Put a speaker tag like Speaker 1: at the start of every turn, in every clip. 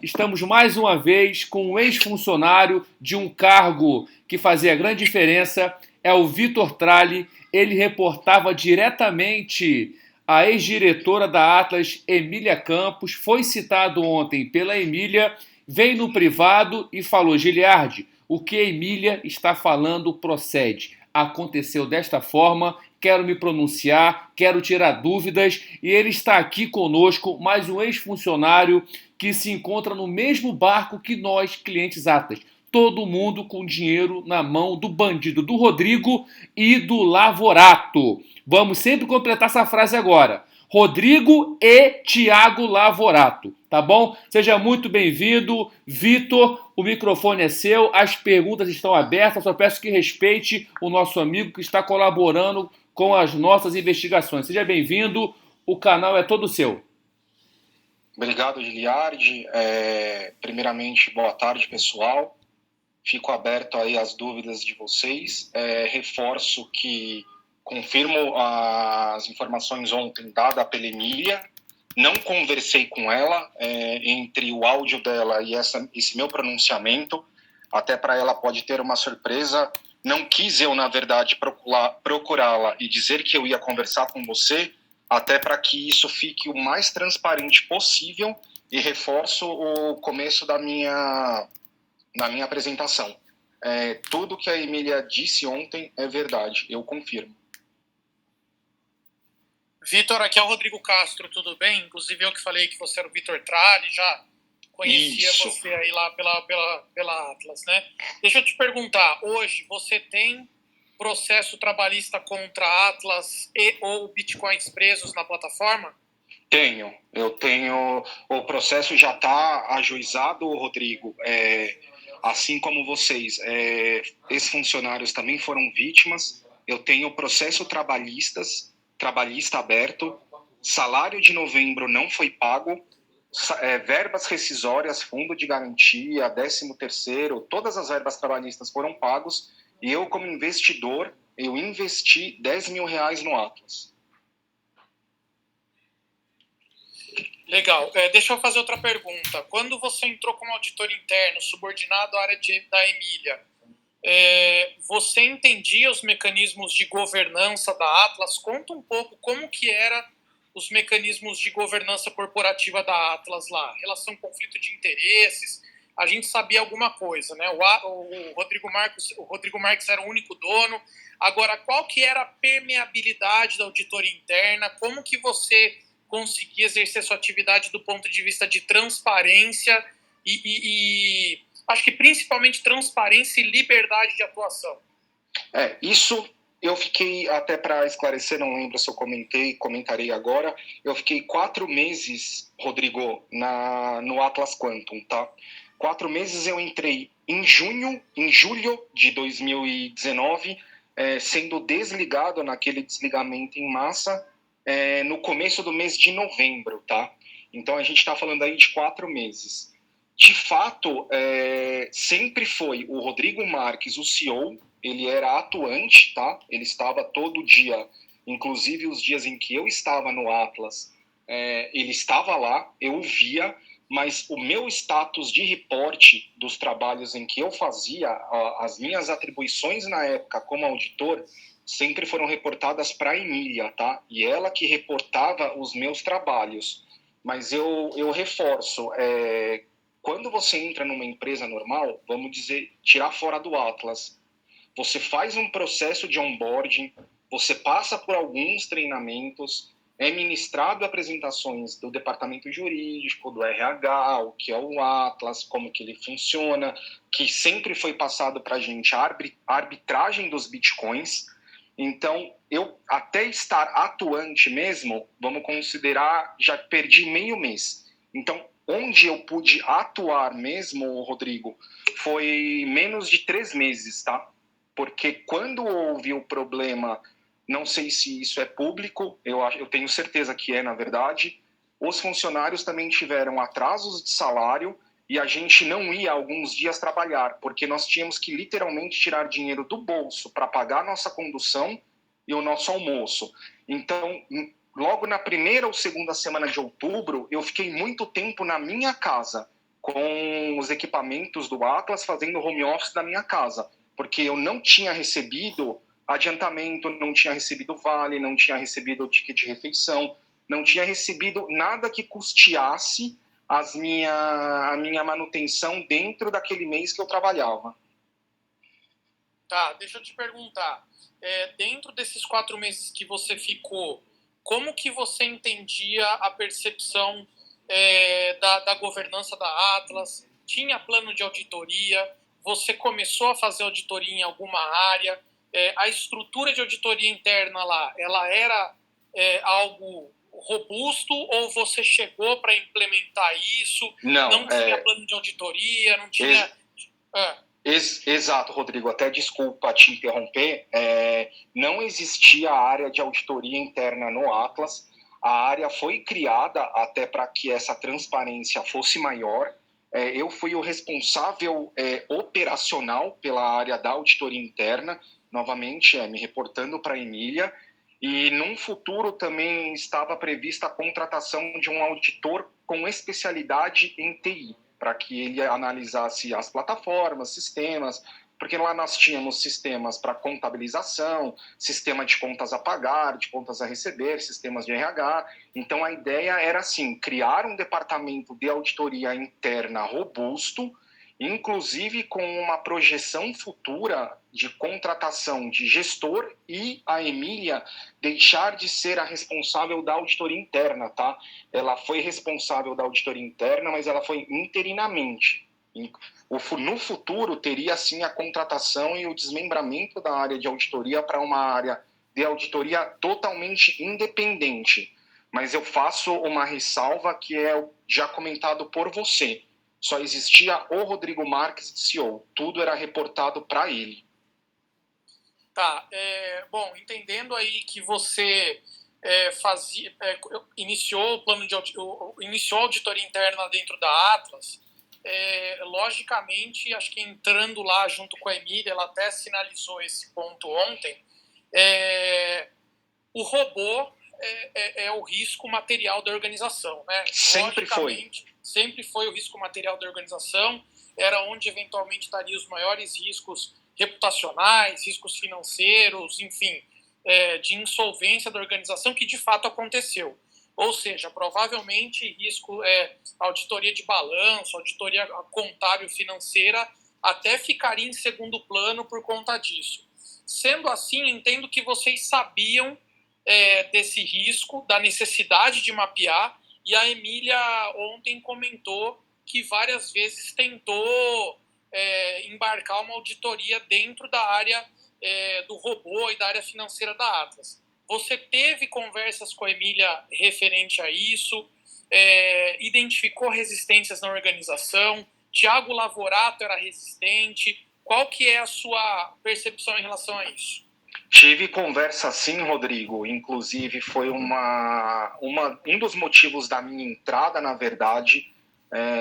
Speaker 1: estamos mais uma vez com um ex-funcionário de um cargo que fazia grande diferença, é o Vitor Tralli. Ele reportava diretamente a ex-diretora da Atlas, Emília Campos, foi citado ontem pela Emília, veio no privado e falou: Giliardi, o que a Emília está falando procede. Aconteceu desta forma, quero me pronunciar, quero tirar dúvidas, e ele está aqui conosco, mais um ex-funcionário que se encontra no mesmo barco que nós, clientes Atlas. Todo mundo com dinheiro na mão do bandido do Rodrigo e do Lavorato. Vamos sempre completar essa frase agora. Rodrigo e Tiago Lavorato, tá bom? Seja muito bem-vindo, Vitor, o microfone é seu, as perguntas estão abertas, só peço que respeite o nosso amigo que está colaborando com as nossas investigações. Seja bem-vindo, o canal é todo seu.
Speaker 2: Obrigado, Giliardi. Primeiramente, boa tarde, pessoal. Fico aberto aí às dúvidas de vocês. Reforço que confirmo as informações ontem dadas pela Emília. Não conversei com ela entre o áudio dela e esse meu pronunciamento. Até para ela pode ter uma surpresa. Não quis eu, na verdade, procurá-la e dizer que eu ia conversar com você, até para que isso fique o mais transparente possível, e reforço o começo da minha apresentação. Tudo que a Emília disse ontem é verdade, eu confirmo.
Speaker 3: Vitor, aqui é o Rodrigo Castro, tudo bem? Inclusive eu que falei que você era o Vitor Tralli, já conhecia você aí lá pela Atlas, né? Deixa eu te perguntar, hoje você tem processo trabalhista contra a Atlas e ou Bitcoins presos na plataforma?
Speaker 2: Eu tenho. O processo já está ajuizado, Rodrigo. Assim como vocês, ex-funcionários também foram vítimas. Eu tenho processo trabalhista aberto. Salário de novembro não foi pago. Verbas rescisórias, fundo de garantia, 13º, todas as verbas trabalhistas foram pagos. E eu, como investidor, eu investi R$10 mil no Atlas.
Speaker 3: Legal. Deixa eu fazer outra pergunta. Quando você entrou como auditor interno, subordinado à área da Emília, você entendia os mecanismos de governança da Atlas? Conta um pouco como que eram os mecanismos de governança corporativa da Atlas lá. Relação conflito de interesses. A gente sabia alguma coisa, né? O Rodrigo Marques era o único dono. Agora, qual que era a permeabilidade da auditoria interna? Como que você conseguir exercer sua atividade do ponto de vista de transparência e acho que principalmente transparência e liberdade de atuação?
Speaker 2: Isso eu fiquei, até para esclarecer, não lembro se eu comentarei agora, eu fiquei 4 meses, Rodrigo, no Atlas Quantum, tá? 4 meses eu entrei em julho de 2019, sendo desligado naquele desligamento em massa, no começo do mês de novembro, tá? Então a gente está falando aí de 4 meses. De fato, sempre foi o Rodrigo Marques, o CEO, ele era atuante, tá? Ele estava todo dia, inclusive os dias em que eu estava no Atlas, ele estava lá, eu via, mas o meu status de reporte dos trabalhos em que eu fazia, as minhas atribuições na época como auditor, sempre foram reportadas para a Emília, tá? E ela que reportava os meus trabalhos. Mas eu reforço, quando você entra numa empresa normal, vamos dizer, tirar fora do Atlas, você faz um processo de onboarding, você passa por alguns treinamentos, é ministrado apresentações do departamento jurídico, do RH, o que é o Atlas, como que ele funciona, que sempre foi passado para a gente a arbitragem dos bitcoins. Então, eu até estar atuante mesmo, vamos considerar, já perdi meio mês. Então, onde eu pude atuar mesmo, Rodrigo, foi menos de 3 meses, tá? Porque quando houve o problema, não sei se isso é público, eu tenho certeza que é, na verdade, os funcionários também tiveram atrasos de salário e a gente não ia alguns dias trabalhar, porque nós tínhamos que literalmente tirar dinheiro do bolso para pagar a nossa condução e o nosso almoço. Então, logo na primeira ou segunda semana de outubro, eu fiquei muito tempo na minha casa. com os equipamentos do Atlas, fazendo home office da minha casa, porque eu não tinha recebido adiantamento, não tinha recebido vale, não tinha recebido ticket de refeição, não tinha recebido nada que custeasse a minha manutenção dentro daquele mês que eu trabalhava.
Speaker 3: Tá, deixa eu te perguntar. Dentro desses 4 meses que você ficou, como que você entendia a percepção da governança da Atlas? Tinha plano de auditoria? Você começou a fazer auditoria em alguma área? A estrutura de auditoria interna lá, ela era algo robusto ou você chegou para implementar isso? Não tinha plano de auditoria, não tinha...
Speaker 2: Exato, Rodrigo. Até desculpa te interromper. Não existia área de auditoria interna no Atlas. A área foi criada até para que essa transparência fosse maior. Eu fui o responsável operacional pela área da auditoria interna, novamente me reportando para a Emília. E num futuro também estava prevista a contratação de um auditor com especialidade em TI, para que ele analisasse as plataformas, sistemas, porque lá nós tínhamos sistemas para contabilização, sistema de contas a pagar, de contas a receber, sistemas de RH. Então, a ideia era, assim, criar um departamento de auditoria interna robusto, inclusive com uma projeção futura de contratação de gestor e a Emília deixar de ser a responsável da auditoria interna, tá? Ela foi responsável da auditoria interna, mas ela foi interinamente. No futuro, teria, sim, a contratação e o desmembramento da área de auditoria para uma área de auditoria totalmente independente. Mas eu faço uma ressalva que é já comentado por você. Só existia o Rodrigo Marques de CEO. Tudo era reportado para ele.
Speaker 3: Tá. Bom, entendendo aí que você iniciou o plano de iniciou a auditoria interna dentro da Atlas, logicamente, acho que entrando lá junto com a Emília, ela até sinalizou esse ponto ontem, o robô é o risco material da organização, né?
Speaker 2: Sempre foi.
Speaker 3: Sempre foi o risco material da organização, era onde eventualmente estariam os maiores riscos reputacionais, riscos financeiros, enfim, de insolvência da organização, que de fato aconteceu. Ou seja, provavelmente risco auditoria de balanço, auditoria contábil financeira, até ficaria em segundo plano por conta disso. Sendo assim, entendo que vocês sabiam desse risco, da necessidade de mapear, e a Emília ontem comentou que várias vezes tentou embarcar uma auditoria dentro da área do robô e da área financeira da Atlas. Você teve conversas com a Emília referente a isso, identificou resistências na organização, Thiago Lavorato era resistente, qual que é a sua percepção em relação a isso?
Speaker 2: Tive conversa sim, Rodrigo. Inclusive, foi um dos motivos da minha entrada, na verdade,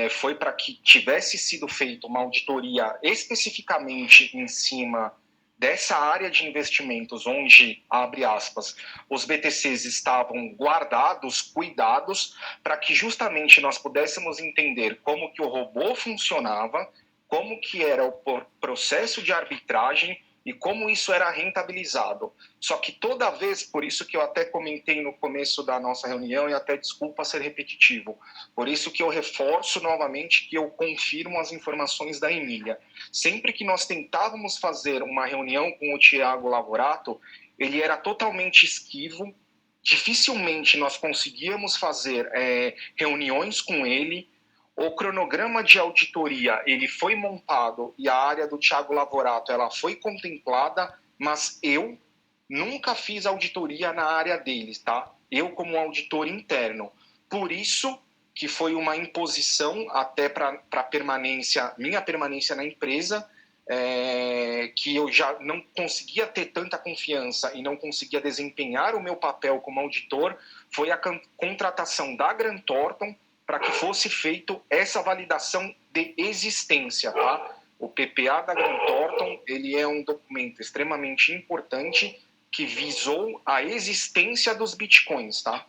Speaker 2: foi para que tivesse sido feita uma auditoria especificamente em cima dessa área de investimentos, onde, abre aspas, os BTCs estavam guardados, cuidados, para que justamente nós pudéssemos entender como que o robô funcionava, como que era o processo de arbitragem e como isso era rentabilizado. Só que toda vez, por isso que eu até comentei no começo da nossa reunião, e até desculpa ser repetitivo, por isso que eu reforço novamente que eu confirmo as informações da Emília. Sempre que nós tentávamos fazer uma reunião com o Thiago Lavorato, ele era totalmente esquivo, dificilmente nós conseguíamos fazer reuniões com ele. O cronograma de auditoria ele foi montado e a área do Thiago Lavorato ela foi contemplada, mas eu nunca fiz auditoria na área deles, tá? Eu como auditor interno. Por isso que foi uma imposição até para minha permanência na empresa, que eu já não conseguia ter tanta confiança e não conseguia desempenhar o meu papel como auditor, foi a contratação da Grant Thornton para que fosse feito essa validação de existência, tá? O PPA da Grant Thornton, ele é um documento extremamente importante que visou a existência dos bitcoins, tá?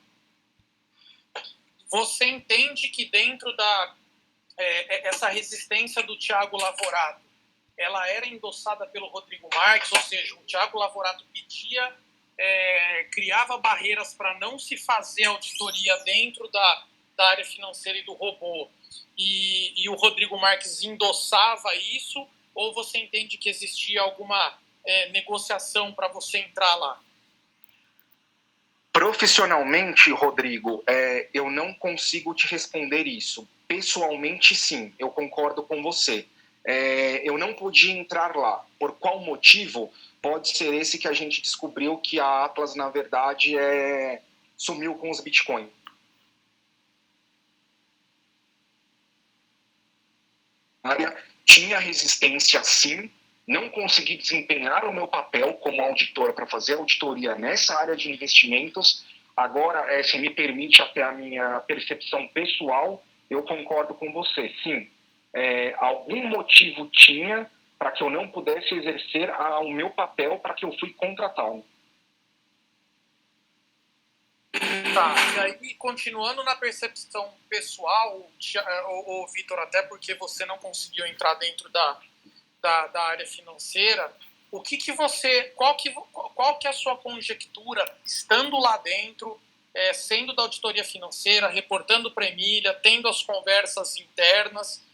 Speaker 3: Você entende que dentro da essa resistência do Thiago Lavorato, ela era endossada pelo Rodrigo Marques, ou seja, o Thiago Lavorato pedia, criava barreiras para não se fazer auditoria dentro da área financeira e do robô, e o Rodrigo Marques endossava isso, ou você entende que existia alguma negociação para você entrar lá?
Speaker 2: Profissionalmente, Rodrigo, eu não consigo te responder isso. Pessoalmente, sim, eu concordo com você. Eu não podia entrar lá. Por qual motivo? Pode ser esse que a gente descobriu que a Atlas, na verdade, sumiu com os Bitcoin. Tinha resistência, sim. Não consegui desempenhar o meu papel como auditor para fazer auditoria nessa área de investimentos. Agora, se me permite até a minha percepção pessoal, eu concordo com você. Sim, algum motivo tinha para que eu não pudesse exercer o meu papel para que eu fui contratado.
Speaker 3: Tá, e aí, continuando na percepção pessoal, o Vitor, até porque você não conseguiu entrar dentro da área financeira, qual que é a sua conjectura, estando lá dentro, sendo da auditoria financeira, reportando para a Emília, tendo as conversas internas,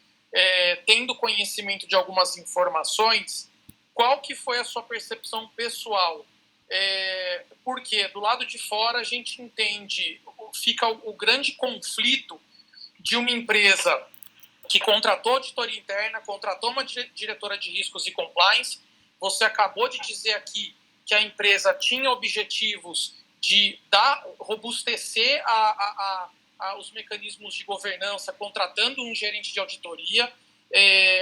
Speaker 3: tendo conhecimento de algumas informações, qual que foi a sua percepção pessoal? Porque do lado de fora a gente entende, fica o grande conflito de uma empresa que contratou auditoria interna, contratou uma diretora de riscos e compliance. Você acabou de dizer aqui que a empresa tinha objetivos de robustecer os mecanismos de governança, contratando um gerente de auditoria.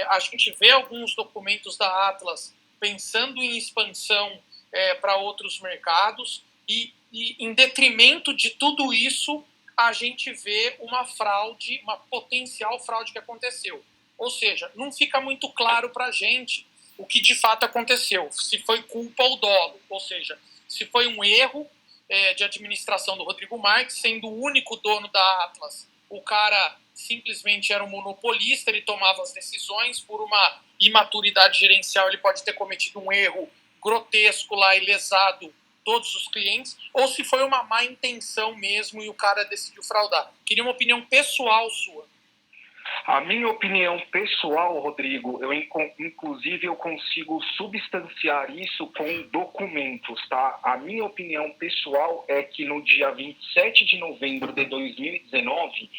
Speaker 3: A gente vê alguns documentos da Atlas pensando em expansão para outros mercados e, em detrimento de tudo isso, a gente vê uma fraude, uma potencial fraude que aconteceu. Ou seja, não fica muito claro para a gente o que de fato aconteceu, se foi culpa ou dolo, ou seja, se foi um erro de administração do Rodrigo Marques, sendo o único dono da Atlas, o cara simplesmente era um monopolista, ele tomava as decisões, por uma imaturidade gerencial ele pode ter cometido um erro grotesco lá e lesado todos os clientes, ou se foi uma má intenção mesmo e o cara decidiu fraudar. Queria uma opinião pessoal sua.
Speaker 2: A minha opinião pessoal, Rodrigo, inclusive eu consigo substanciar isso com documentos, tá? A minha opinião pessoal é que no dia 27 de novembro de 2019,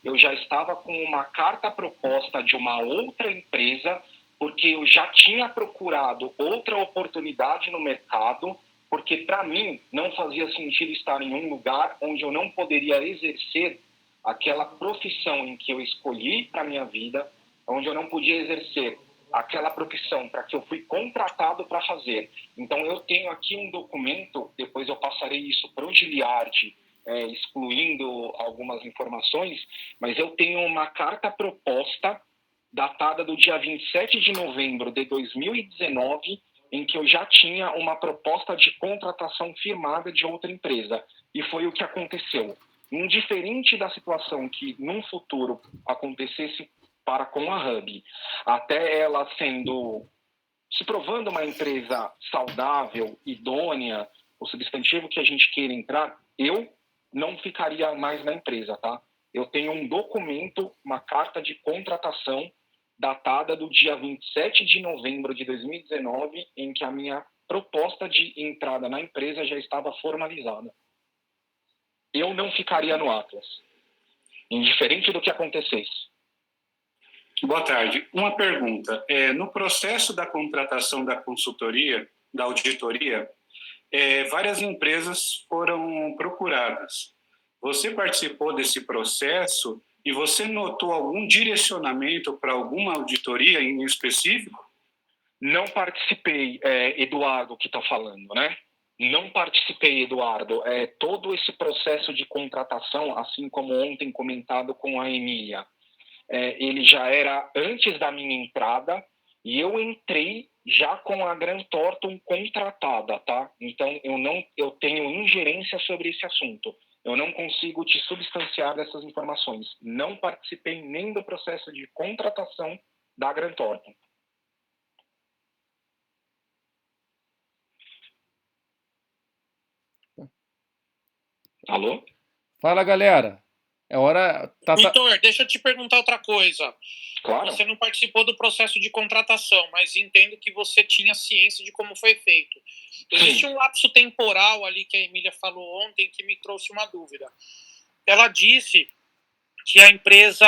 Speaker 2: eu já estava com uma carta proposta de uma outra empresa, porque eu já tinha procurado outra oportunidade no mercado, porque para mim não fazia sentido estar em um lugar onde eu não poderia exercer aquela profissão em que eu escolhi para minha vida, onde eu não podia exercer aquela profissão para que eu fui contratado para fazer. Então eu tenho aqui um documento, depois eu passarei isso para o Giliardi, excluindo algumas informações, mas eu tenho uma carta proposta datada do dia 27 de novembro de 2019, em que eu já tinha uma proposta de contratação firmada de outra empresa. E foi o que aconteceu. Indiferente da situação que num futuro acontecesse com a Hub, até ela se provando uma empresa saudável, idônea, o substantivo que a gente queira entrar, eu não ficaria mais na empresa, tá? Eu tenho um documento, uma carta de contratação datada do dia 27 de novembro de 2019, em que a minha proposta de entrada na empresa já estava formalizada. Eu não ficaria no Atlas, indiferente do que acontecesse.
Speaker 4: Boa tarde. Uma pergunta. No processo da contratação da consultoria, da auditoria, várias empresas foram procuradas. Você participou desse processo e você notou algum direcionamento para alguma auditoria em específico?
Speaker 2: Não participei, Eduardo, que está falando, né? Não participei, Eduardo. Todo esse processo de contratação, assim como ontem comentado com a Emília, ele já era antes da minha entrada e eu entrei já com a Grant Thornton contratada, tá? Então eu tenho ingerência sobre esse assunto. Eu não consigo te substanciar dessas informações. Não participei nem do processo de contratação da Grant Thornton. Alô?
Speaker 1: Fala, galera. É hora.
Speaker 3: Vitor, deixa eu te perguntar outra coisa.
Speaker 2: Claro.
Speaker 3: Você não participou do processo de contratação, mas entendo que você tinha ciência de como foi feito. Existe um lapso temporal ali que a Emília falou ontem que me trouxe uma dúvida. Ela disse que a empresa,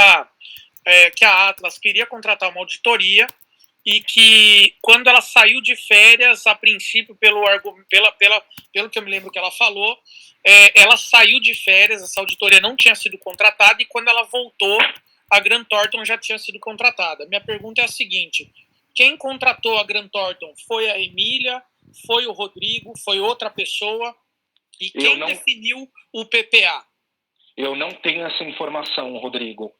Speaker 3: que a Atlas queria contratar uma auditoria e que quando ela saiu de férias, a princípio, pelo que eu me lembro que ela falou, ela saiu de férias, essa auditoria não tinha sido contratada e quando ela voltou, a Grant Thornton já tinha sido contratada. Minha pergunta é a seguinte: quem contratou a Grant Thornton? Foi a Emília? Foi o Rodrigo? Foi outra pessoa? E quem definiu o PPA?
Speaker 2: Eu não tenho essa informação, Rodrigo.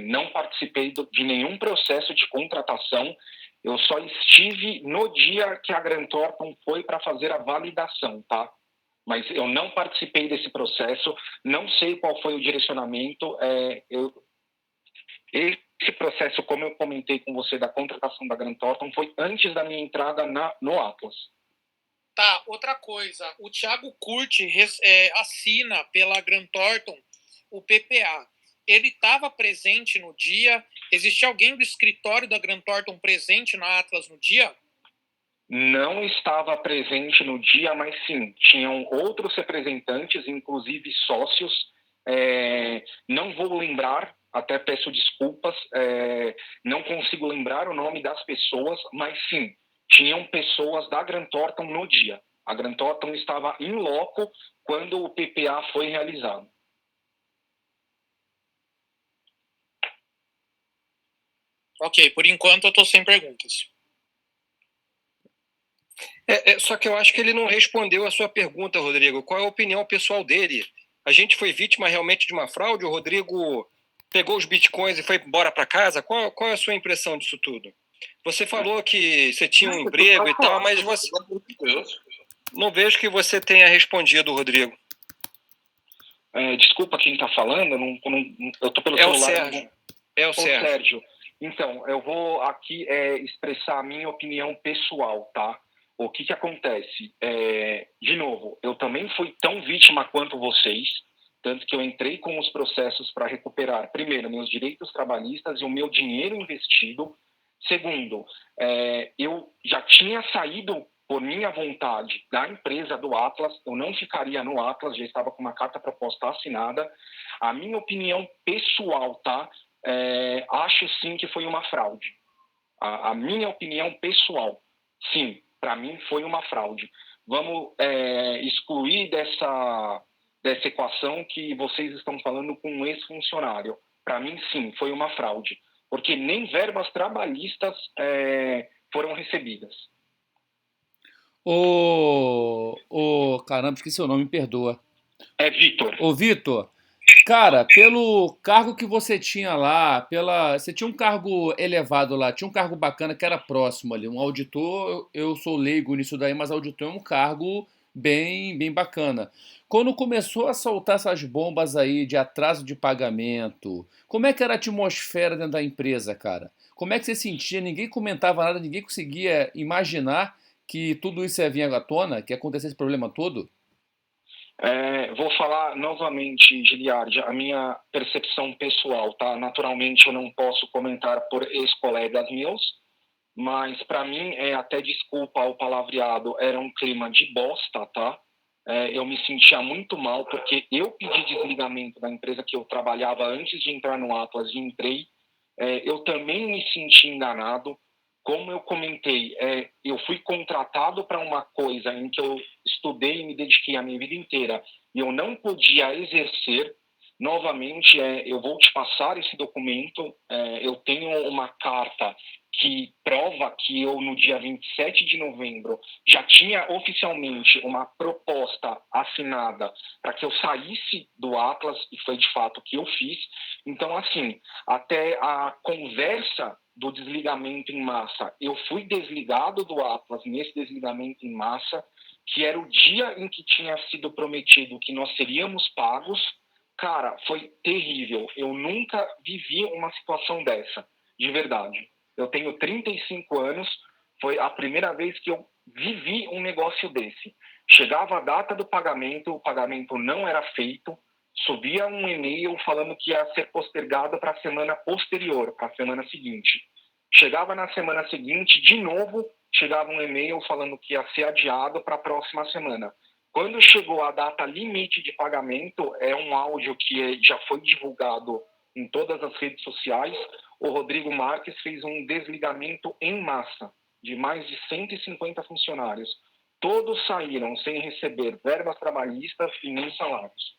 Speaker 2: Não participei de nenhum processo de contratação. Eu só estive no dia que a Grant Thornton foi para fazer a validação, tá? Mas eu não participei desse processo, não sei qual foi o direcionamento. Esse processo, como eu comentei com você, da contratação da Grant Thornton, foi antes da minha entrada no Atlas.
Speaker 3: Tá, outra coisa. O Thiago Curti assina pela Grant Thornton o PPA. Ele estava presente no dia? Existia alguém do escritório da Grant Thornton presente na Atlas no dia?
Speaker 2: Não estava presente no dia, mas sim, tinham outros representantes, inclusive sócios. Não vou lembrar, até peço desculpas, não consigo lembrar o nome das pessoas, mas sim, tinham pessoas da Grant Thornton no dia. A Grant Thornton estava in loco quando o PPA foi realizado.
Speaker 3: Ok, por enquanto eu estou sem perguntas.
Speaker 5: Só que eu acho que ele não respondeu a sua pergunta, Rodrigo. Qual é a opinião pessoal dele? A gente foi vítima realmente de uma fraude? O Rodrigo pegou os bitcoins e foi embora para casa? Qual é a sua impressão disso tudo? Você falou que você tinha um emprego e tal, mas você... Não vejo que você tenha respondido, Rodrigo.
Speaker 2: Desculpa quem está falando, eu estou pelo celular.
Speaker 5: O Sérgio.
Speaker 2: É o Sérgio. Então, eu vou aqui expressar a minha opinião pessoal, tá? O que acontece? De novo, eu também fui tão vítima quanto vocês, tanto que eu entrei com os processos para recuperar, primeiro, meus direitos trabalhistas e o meu dinheiro investido. Segundo, eu já tinha saído por minha vontade da empresa do Atlas, eu não ficaria no Atlas, já estava com uma carta proposta assinada. A minha opinião pessoal, tá? Acho sim que foi uma fraude. A minha opinião pessoal, sim, para mim foi uma fraude. Vamos excluir dessa equação que vocês estão falando com um ex-funcionário. Para mim, sim, foi uma fraude, porque nem verbas trabalhistas foram recebidas.
Speaker 1: Caramba, esqueci o nome, me perdoa.
Speaker 2: É Vitor.
Speaker 1: Ô, Vitor, cara, pelo cargo que você tinha lá, você tinha um cargo elevado lá, tinha um cargo bacana que era próximo ali, um auditor, eu sou leigo nisso daí, mas auditor é um cargo bem, bem bacana. Quando começou a soltar essas bombas aí de atraso de pagamento, como é que era a atmosfera dentro da empresa, cara? Como é que você sentia? Ninguém comentava nada, ninguém conseguia imaginar que tudo isso ia vir à tona, que ia acontecer esse problema todo?
Speaker 2: Vou falar novamente, Giliard, a minha percepção pessoal, tá? Naturalmente eu não posso comentar por ex-colegas meus, mas para mim, até desculpa o palavreado, era um clima de bosta, tá? Eu me sentia muito mal porque eu pedi desligamento da empresa que eu trabalhava antes de entrar no Atlas e entrei. Eu também me senti enganado. Como eu comentei, eu fui contratado para uma coisa em que eu estudei e me dediquei a minha vida inteira e eu não podia exercer. Novamente, eu vou te passar esse documento. Eu tenho uma carta que prova que eu, no dia 27 de novembro, já tinha oficialmente uma proposta assinada para que eu saísse do Atlas, e foi de fato o que eu fiz. Então, assim, até a conversa do desligamento em massa, eu fui desligado do Atlas nesse desligamento em massa, que era o dia em que tinha sido prometido que nós seríamos pagos. Cara, foi terrível. Eu nunca vivi uma situação dessa, de verdade. Eu tenho 35 anos, foi a primeira vez que eu vivi um negócio desse. Chegava a data do pagamento, o pagamento não era feito, subia um e-mail falando que ia ser postergado para a semana posterior, para a semana seguinte. Chegava na semana seguinte, de novo, chegava um e-mail falando que ia ser adiado para a próxima semana. Quando chegou a data limite de pagamento, é um áudio que já foi divulgado em todas as redes sociais, o Rodrigo Marques fez um desligamento em massa de mais de 150 funcionários. Todos saíram sem receber verbas trabalhistas e nem salários.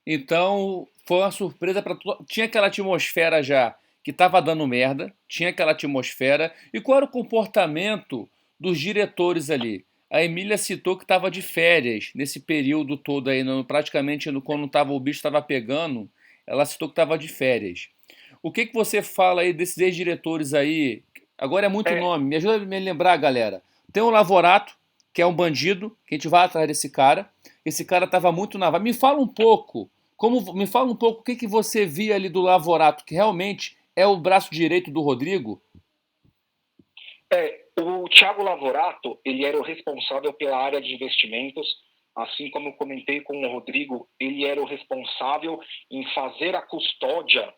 Speaker 1: Então, foi uma surpresa para todo. Tinha aquela atmosfera já que estava dando merda, tinha aquela atmosfera. E qual era o comportamento dos diretores ali? A Emília citou que estava de férias nesse período todo aí, praticamente quando o bicho estava pegando, ela citou que estava de férias. O que você fala aí desses ex-diretores aí? Agora é muito nome, me ajuda a me lembrar, galera. Tem o Lavorato, que é um bandido, que a gente vai atrás desse cara. Esse cara estava muito na... Me fala um pouco, o que você via ali do Lavorato, que realmente é o braço direito do Rodrigo?
Speaker 2: O Thiago Lavorato, ele era o responsável pela área de investimentos, assim como eu comentei com o Rodrigo, ele era o responsável em fazer a custódia,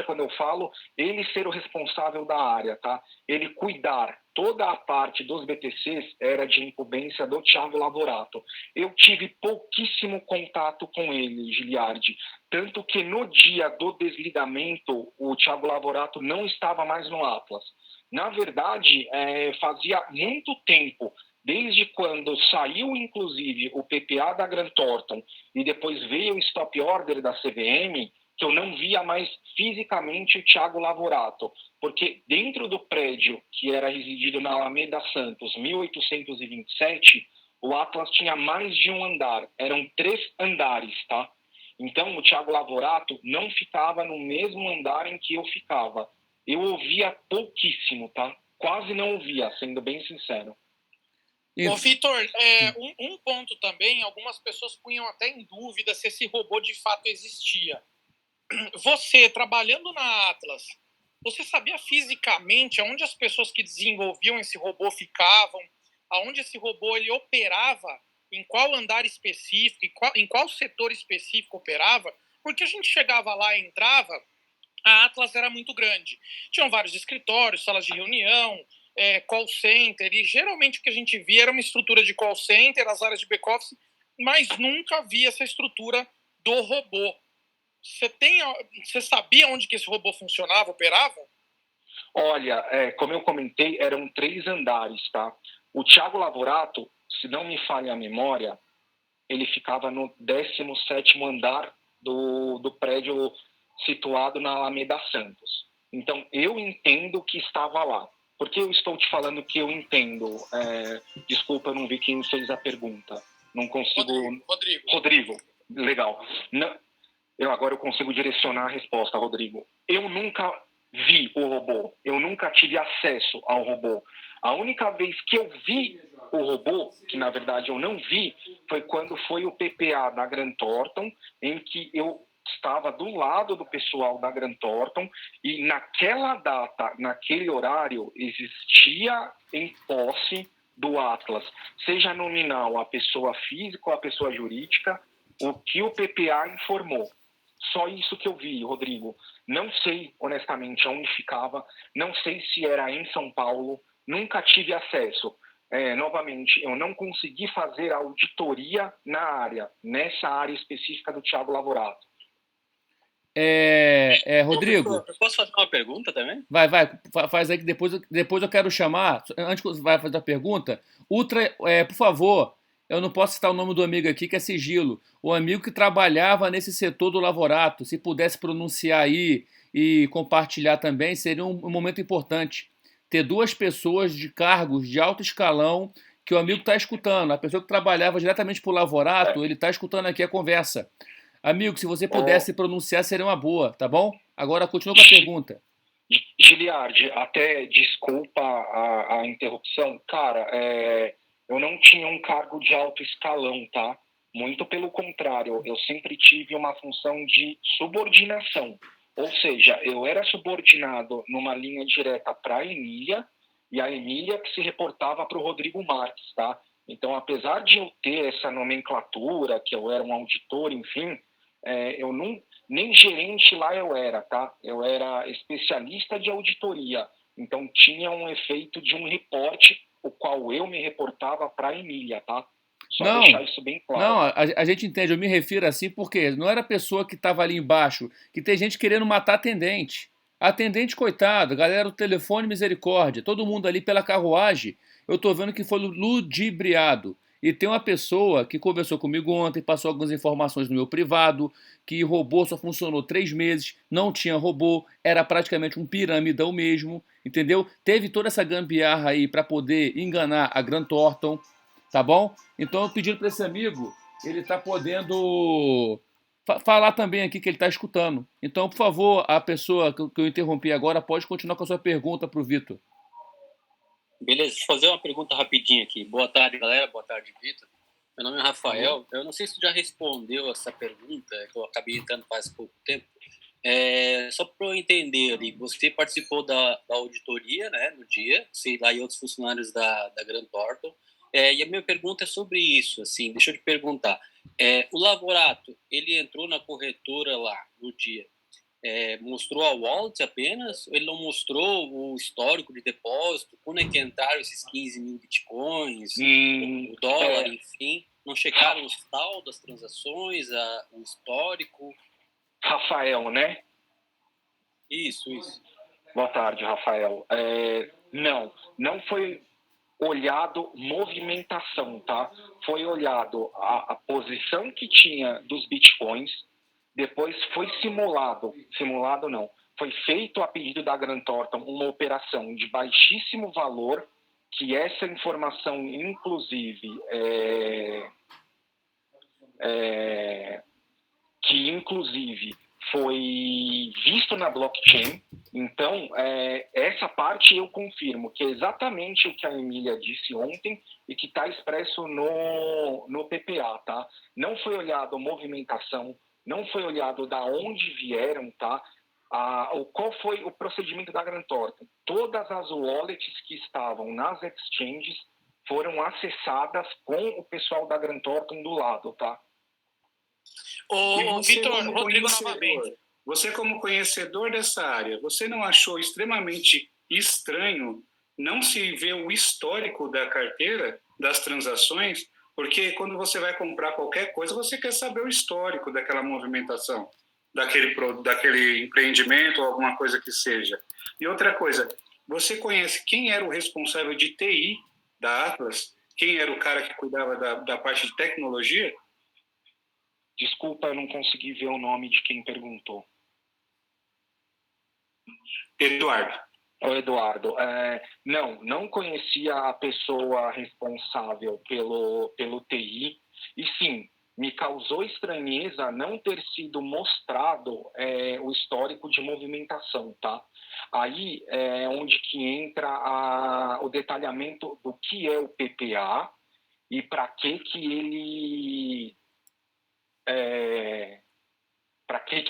Speaker 2: quando eu falo, ele ser o responsável da área, tá? Ele cuidar, toda a parte dos BTCs era de incumbência do Thiago Lavorato. Eu tive pouquíssimo contato com ele, Giliardi, tanto que no dia do desligamento, o Thiago Lavorato não estava mais no Atlas. Na verdade, fazia muito tempo, desde quando saiu, inclusive, o PPA da Grant Thornton e depois veio o stop order da CVM, que eu não via mais fisicamente o Thiago Lavorato, porque dentro do prédio que era residido na Alameda Santos, 1827, o Atlas tinha mais de um andar, eram 3 andares, tá? Então, o Thiago Lavorato não ficava no mesmo andar em que eu ficava. Eu ouvia pouquíssimo, tá? Quase não ouvia, sendo bem sincero.
Speaker 3: Ô, Vitor, um ponto também, algumas pessoas punham até em dúvida se esse robô de fato existia. Você, trabalhando na Atlas, você sabia fisicamente aonde as pessoas que desenvolviam esse robô ficavam, aonde esse robô ele operava, em qual andar específico, em qual setor específico operava? Porque a gente chegava lá e entrava, a Atlas era muito grande. Tinham vários escritórios, salas de reunião, call center, e geralmente o que a gente via era uma estrutura de call center, as áreas de back-office, mas nunca via essa estrutura do robô. Você sabia onde que esse robô funcionava, operava?
Speaker 2: Olha, como eu comentei, eram 3 andares, tá? O Thiago Lavorato, se não me falha a memória, ele ficava no 17º andar do prédio situado na Alameda Santos. Então, eu entendo que estava lá. Por que eu estou te falando que eu entendo? Desculpa, eu não vi quem fez a pergunta. Não consigo... Rodrigo, legal. Não... Agora eu consigo direcionar a resposta, Rodrigo. Eu nunca vi o robô. Eu nunca tive acesso ao robô. A única vez que eu vi o robô, que na verdade eu não vi, foi quando foi o PPA da Grant Thornton, em que eu estava do lado do pessoal da Grant Thornton e naquela data, naquele horário, existia em posse do Atlas, seja nominal a pessoa física ou a pessoa jurídica, o que o PPA informou. Só isso que eu vi, Rodrigo. Não sei, honestamente, aonde ficava, não sei se era em São Paulo, nunca tive acesso. Novamente, eu não consegui fazer auditoria na área, nessa área específica do Thiago Lavorato.
Speaker 1: Rodrigo.
Speaker 6: Eu posso fazer uma pergunta também?
Speaker 1: Vai, faz aí que depois eu quero chamar. Antes que você vai fazer a pergunta, por favor, eu não posso citar o nome do amigo aqui, que é sigilo. O amigo que trabalhava nesse setor do Lavorato, se pudesse pronunciar aí e compartilhar também, seria um momento importante. Ter duas pessoas de cargos de alto escalão que o amigo está escutando. A pessoa que trabalhava diretamente para o Lavorato, ele está escutando aqui a conversa. Amigo, se você pudesse pronunciar, seria uma boa, tá bom? Agora continua com a pergunta.
Speaker 2: Giliardi, até desculpa a interrupção, cara, eu não tinha um cargo de alto escalão, tá? Muito pelo contrário, eu sempre tive uma função de subordinação, ou seja, eu era subordinado numa linha direta para a Emília, e a Emília que se reportava para o Rodrigo Marques, tá? Então, apesar de eu ter essa nomenclatura, que eu era um auditor, enfim, eu não... Nem gerente lá eu era, tá? Eu era especialista de auditoria. Então, tinha um efeito de um reporte, o qual eu me reportava para a Emília, tá? Só deixar isso bem claro.
Speaker 1: Não, a gente entende. Eu me refiro assim porque não era a pessoa que estava ali embaixo, que tem gente querendo matar atendente. Atendente, coitado, galera do telefone, misericórdia. Todo mundo ali pela carruagem. Eu tô vendo que foi ludibriado. E tem uma pessoa que conversou comigo ontem, passou algumas informações no meu privado, que robô só funcionou 3 meses, não tinha robô, era praticamente um piramidão mesmo, entendeu? Teve toda essa gambiarra aí para poder enganar a Grant Thornton, tá bom? Então eu pedi para esse amigo, ele tá podendo falar também aqui que ele tá escutando. Então, por favor, a pessoa que eu interrompi agora pode continuar com a sua pergunta pro Vitor.
Speaker 6: Beleza, deixa eu fazer uma pergunta rapidinho aqui. Boa tarde, galera. Boa tarde, Vitor. Meu nome é Rafael. Eu não sei se tu já respondeu essa pergunta, que eu acabei entrando faz pouco tempo. Só para eu entender ali, você participou da auditoria, né, no dia, sei lá, e outros funcionários da Grant Thornton. E a minha pergunta é sobre isso, assim, deixa eu te perguntar. O Lavorato, ele entrou na corretora lá no dia, mostrou a wallet apenas? Ele não mostrou o histórico de depósito? Quando é que entraram esses 15 mil bitcoins, o dólar, enfim? Não checaram o saldo das transações, o histórico?
Speaker 2: Rafael, né?
Speaker 6: Isso.
Speaker 2: Boa tarde, Rafael. Não foi olhado movimentação, tá? Foi olhado a posição que tinha dos bitcoins. Depois foi simulado não, foi feito a pedido da Grant Thornton uma operação de baixíssimo valor, que essa informação, inclusive, foi visto na blockchain. Então, essa parte eu confirmo, que é exatamente o que a Emília disse ontem e que está expresso no PPA, tá? Não foi olhado a movimentação, não foi olhado da onde vieram, tá? Qual foi o procedimento da Grant Thornton? Todas as wallets que estavam nas exchanges foram acessadas com o pessoal da Grant Thornton do lado, tá?
Speaker 3: Vitor, Rodrigo novamente.
Speaker 4: Você, como conhecedor dessa área, você não achou extremamente estranho não se ver o histórico da carteira, das transações? Porque quando você vai comprar qualquer coisa, você quer saber o histórico daquela movimentação, daquele empreendimento ou alguma coisa que seja. E outra coisa, você conhece quem era o responsável de TI da Atlas? Quem era o cara que cuidava da parte de tecnologia?
Speaker 2: Desculpa, eu não consegui ver o nome de quem perguntou.
Speaker 4: Eduardo.
Speaker 2: O Eduardo. Não conhecia a pessoa responsável pelo TI. E sim, me causou estranheza não ter sido mostrado o histórico de movimentação, tá? Aí é onde que entra o detalhamento do que é o PPA e para que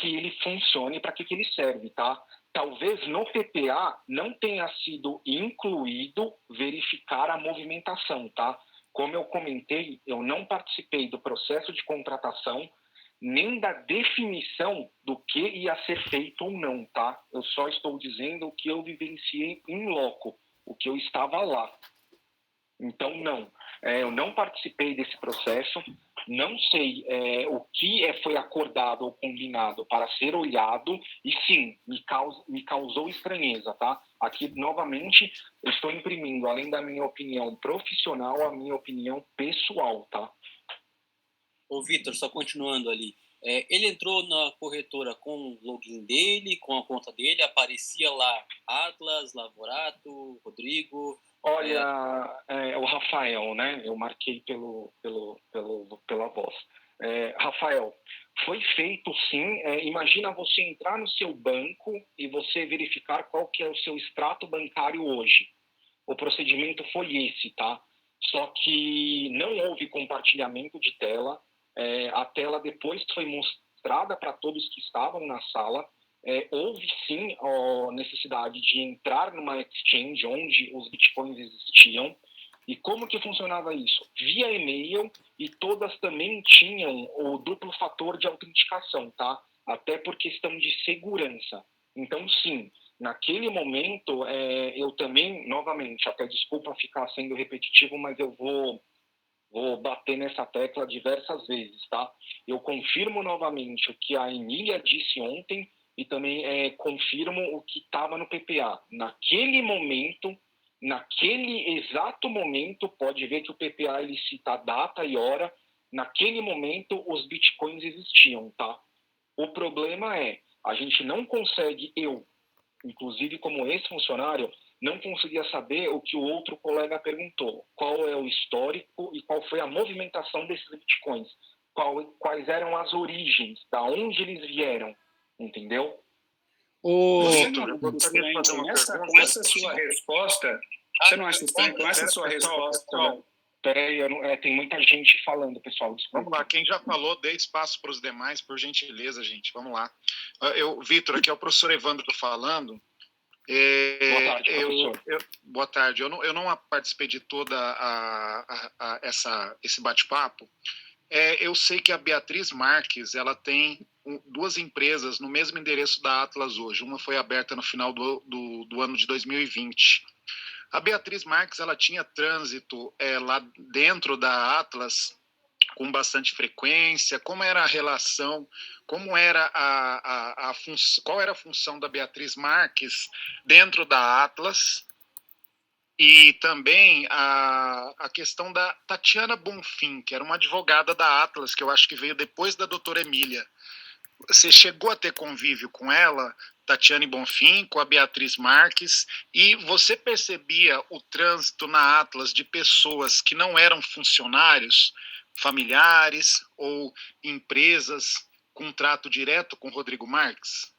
Speaker 2: ele funcione, para que ele serve, tá? Talvez no PPA não tenha sido incluído verificar a movimentação, tá? Como eu comentei, eu não participei do processo de contratação, nem da definição do que ia ser feito ou não, tá? Eu só estou dizendo o que eu vivenciei em loco, o que eu estava lá. Então, não. Eu não participei desse processo, não sei o que foi acordado ou combinado para ser olhado, e sim, me causou estranheza, tá? Aqui, novamente, eu estou imprimindo, além da minha opinião profissional, a minha opinião pessoal, tá?
Speaker 6: Ô, Vitor, só continuando ali. Ele entrou na corretora com o login dele, com a conta dele, aparecia lá Atlas, Lavorato, Rodrigo.
Speaker 2: Olha, o Rafael, né? Eu marquei pela voz. Rafael, foi feito sim. Imagina você entrar no seu banco e você verificar qual que é o seu extrato bancário hoje. O procedimento foi esse, tá? Só que não houve compartilhamento de tela. A tela depois foi mostrada para todos que estavam na sala. Houve sim a necessidade de entrar numa exchange onde os bitcoins existiam. E como que funcionava isso? Via e-mail, e todas também tinham o duplo fator de autenticação, tá? Até por questão de segurança. Então, sim, naquele momento, eu também, novamente, até desculpa ficar sendo repetitivo, mas eu vou bater nessa tecla diversas vezes, tá? Eu confirmo novamente o que a Emília disse ontem e também confirmo o que estava no PPA. Naquele exato momento, pode ver que o PPA ele cita data e hora, naquele momento os bitcoins existiam, tá? O problema a gente não consegue, inclusive como ex-funcionário, não conseguia saber o que o outro colega perguntou. Qual é o histórico e qual foi a movimentação desses bitcoins? Quais eram as origens, da onde eles vieram, entendeu?
Speaker 4: Vitor, eu gostaria de fazer uma pergunta. Com essa sua resposta, você não acha estranho com essa sua resposta?
Speaker 2: Pessoal, peraí, tem muita gente falando, pessoal, desculpa.
Speaker 7: Vamos lá, quem já falou, dê espaço para os demais, por gentileza, gente. Vamos lá. Vitor, aqui é o professor Evandro falando.
Speaker 2: Boa tarde, professor.
Speaker 7: Boa tarde. Eu não participei de toda esse bate-papo. Eu sei que a Beatriz Marques, ela tem duas empresas no mesmo endereço da Atlas hoje. Uma foi aberta no final do ano de 2020. A Beatriz Marques, ela tinha trânsito lá dentro da Atlas com bastante frequência. Como era a relação, como era qual era a função da Beatriz Marques dentro da Atlas? E também a questão da Tatiana Bonfim, que era uma advogada da Atlas, que eu acho que veio depois da doutora Emília. Você chegou a ter convívio com ela, Tatiane Bonfim, com a Beatriz Marques, e você percebia o trânsito na Atlas de pessoas que não eram funcionários, familiares ou empresas com trato direto com Rodrigo Marques?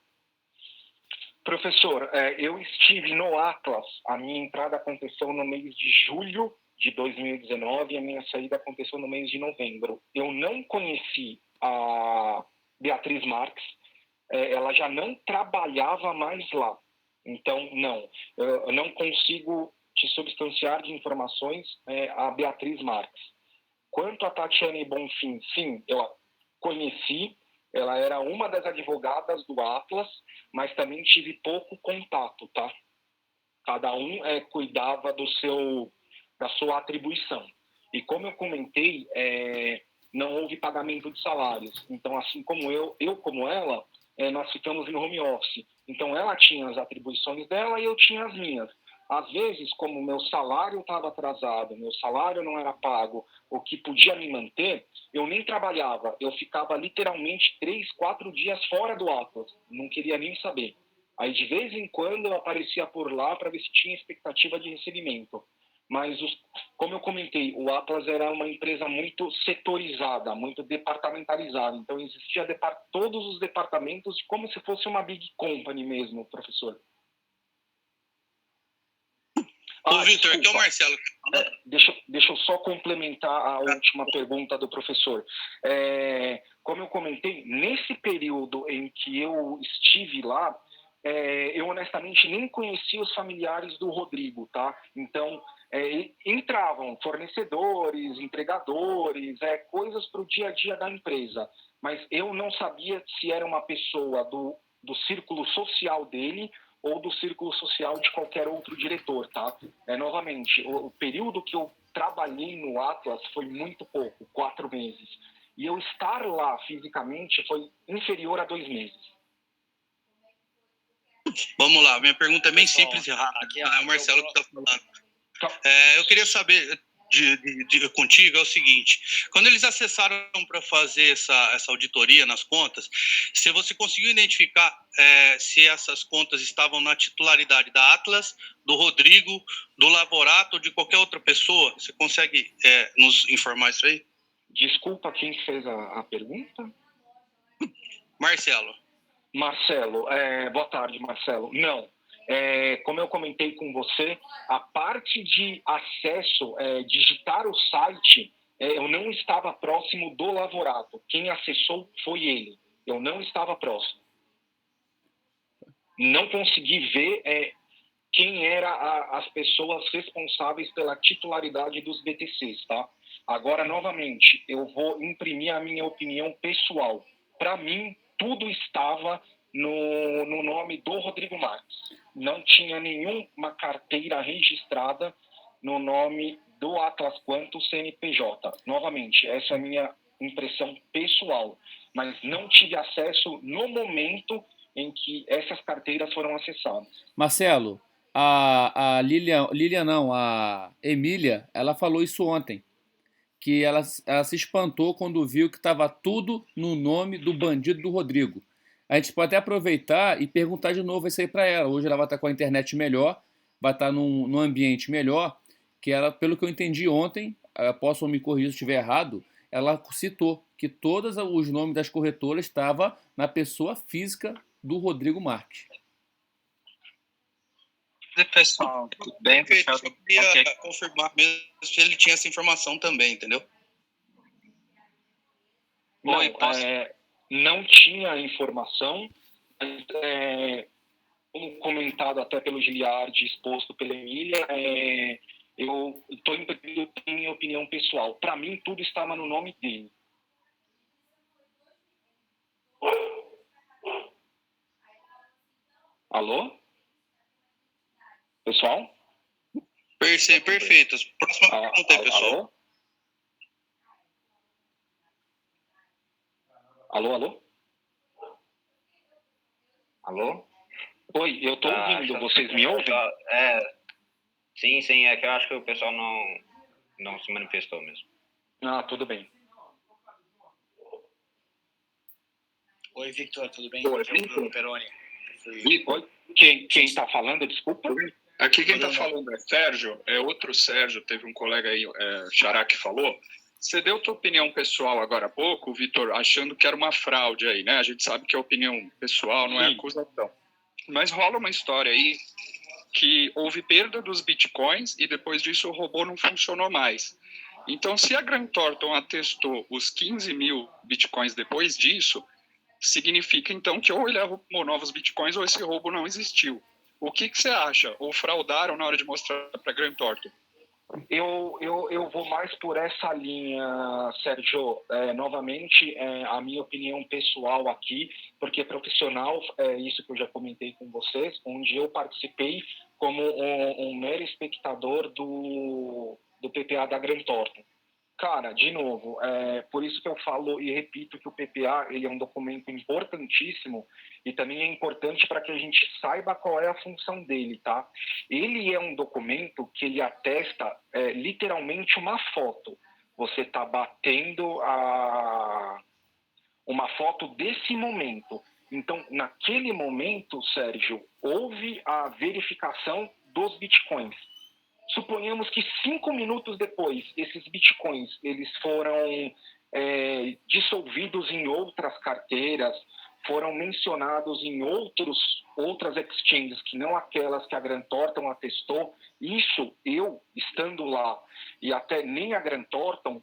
Speaker 2: Professor, eu estive no Atlas. A minha entrada aconteceu no mês de julho de 2019 e a minha saída aconteceu no mês de novembro. Eu não conheci a Beatriz Marques, ela já não trabalhava mais lá. Então, não. Eu não consigo te substanciar de informações a Beatriz Marques. Quanto a Tatiane Bonfim, sim, eu a conheci. Ela era uma das advogadas do Atlas, mas também tive pouco contato, tá? Cada um cuidava da sua atribuição. E como eu comentei, não houve pagamento de salários. Então, assim como eu como ela, nós ficamos em home office. Então, ela tinha as atribuições dela e eu tinha as minhas. Às vezes, como o meu salário estava atrasado, meu salário não era pago, o que podia me manter, eu nem trabalhava. Eu ficava literalmente 3, 4 dias fora do Atlas. Não queria nem saber. Aí, de vez em quando, eu aparecia por lá para ver se tinha expectativa de recebimento. Mas, como eu comentei, o Atlas era uma empresa muito setorizada, muito departamentalizada. Então, existia todos os departamentos como se fosse uma big company mesmo, professor.
Speaker 8: Vitor, aqui é o Marcelo.
Speaker 2: Deixa eu só complementar a última pergunta do professor. Como eu comentei, nesse período em que eu estive lá, eu honestamente nem conhecia os familiares do Rodrigo, tá? Então, entravam fornecedores, empregadores, coisas para o dia a dia da empresa. Mas eu não sabia se era uma pessoa do círculo social dele ou do círculo social de qualquer outro diretor, tá? Novamente, o período que eu trabalhei no Atlas foi muito pouco, 4 meses. E eu estar lá fisicamente foi inferior a 2 meses.
Speaker 8: Vamos lá, minha pergunta é bem simples e rápida. É o Marcelo que está falando. Eu queria saber, contigo é o seguinte: quando eles acessaram para fazer essa auditoria nas contas, se você conseguiu identificar se essas contas estavam na titularidade da Atlas, do Rodrigo, do Lavorato ou de qualquer outra pessoa, você consegue nos informar isso aí?
Speaker 2: Desculpa, quem fez a pergunta?
Speaker 8: Marcelo.
Speaker 2: Marcelo, boa tarde, Marcelo. Não, como eu comentei com você, a parte de acesso, digitar o site, eu não estava próximo do Lavorato. Quem acessou foi ele. Eu não estava próximo. Não consegui ver quem eram as pessoas responsáveis pela titularidade dos BTCs, tá? Agora, novamente, eu vou imprimir a minha opinião pessoal. Para mim, tudo estava no nome do Rodrigo Marques. Não tinha nenhuma carteira registrada no nome do Atlas Quantum CNPJ. Novamente, essa é a minha impressão pessoal. Mas não tive acesso no momento em que essas carteiras foram acessadas.
Speaker 1: Marcelo, a Lilian não, a Emília, ela falou isso ontem, que ela se espantou quando viu que estava tudo no nome do bandido do Rodrigo. A gente pode até aproveitar e perguntar de novo isso aí para ela. Hoje ela vai estar com a internet melhor, vai estar num ambiente melhor, que ela, pelo que eu entendi ontem, posso me corrigir se estiver errado, ela citou que todos os nomes das corretoras estavam na pessoa física do Rodrigo Marques.
Speaker 8: Pessoal, tudo bem? Perfeito, eu queria confirmar mesmo se ele tinha essa informação também, entendeu?
Speaker 2: Não, não tinha informação, mas, como comentado até pelo Giliardi, exposto pela Emília, eu estou imprimindo minha opinião pessoal. Para mim, tudo estava no nome dele. Alô? Pessoal?
Speaker 8: Perfeito. Próxima pergunta aí, pessoal.
Speaker 2: Alô? Alô? Oi, eu estou ouvindo. Vocês me ouvem?
Speaker 9: Sim, é que eu acho que o pessoal não se manifestou mesmo.
Speaker 2: Tudo bem.
Speaker 10: Oi, Victor, tudo bem?
Speaker 2: Oi,
Speaker 10: Victor Peroni.
Speaker 2: Oi, quem está falando, desculpa?
Speaker 7: Aqui quem está falando é Sérgio, outro Sérgio, teve um colega aí, Xará, que falou. Você deu tua opinião pessoal agora há pouco, Vitor, achando que era uma fraude aí, né? A gente sabe que é opinião pessoal, não é acusação. Mas rola uma história aí que houve perda dos bitcoins e depois disso o robô não funcionou mais. Então, se a Grant Thornton atestou os 15 mil bitcoins depois disso, significa então que ou ele arrumou novos bitcoins ou esse roubo não existiu. O que você acha? Ou fraudaram na hora de mostrar para Grant Thornton?
Speaker 2: Eu vou mais por essa linha, Sérgio. Novamente, a minha opinião pessoal aqui, porque profissional, isso que eu já comentei com vocês, onde eu participei como um mero espectador do PPA da Grant Thornton. Cara, de novo, por isso que eu falo e repito que o PPA ele é um documento importantíssimo e também é importante para que a gente saiba qual é a função dele, tá? Ele é um documento que ele atesta literalmente uma foto. Você está batendo uma foto desse momento. Então, naquele momento, Sérgio, houve a verificação dos bitcoins. Suponhamos que 5 minutos depois, esses bitcoins eles foram dissolvidos em outras carteiras, foram mencionados em outras exchanges, que não aquelas que a Grant Thornton atestou. Isso, eu estando lá, e até nem a Grant Thornton,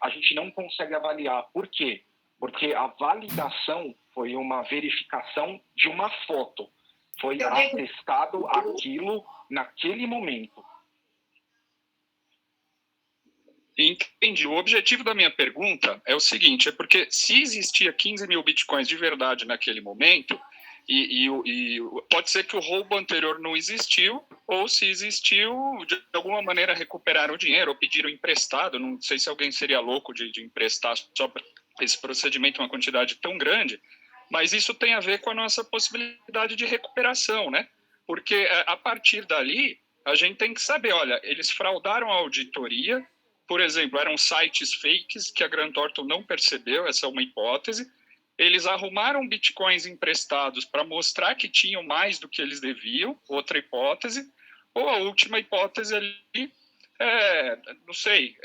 Speaker 2: a gente não consegue avaliar. Por quê? Porque a validação foi uma verificação de uma foto. Foi atestado aquilo naquele momento.
Speaker 7: Entendi. O objetivo da minha pergunta é o seguinte, porque se existia 15 mil bitcoins de verdade naquele momento, e pode ser que o roubo anterior não existiu, ou se existiu, de alguma maneira recuperaram o dinheiro, ou pediram emprestado, não sei se alguém seria louco de emprestar só para esse procedimento uma quantidade tão grande, mas isso tem a ver com a nossa possibilidade de recuperação, né? Porque a partir dali, a gente tem que saber, olha, eles fraudaram a auditoria,
Speaker 11: por exemplo, eram sites fakes que a Grant Thornton não percebeu, essa é uma hipótese. Eles arrumaram bitcoins emprestados para mostrar que tinham mais do que eles deviam, outra hipótese. Ou a última hipótese ali, não sei,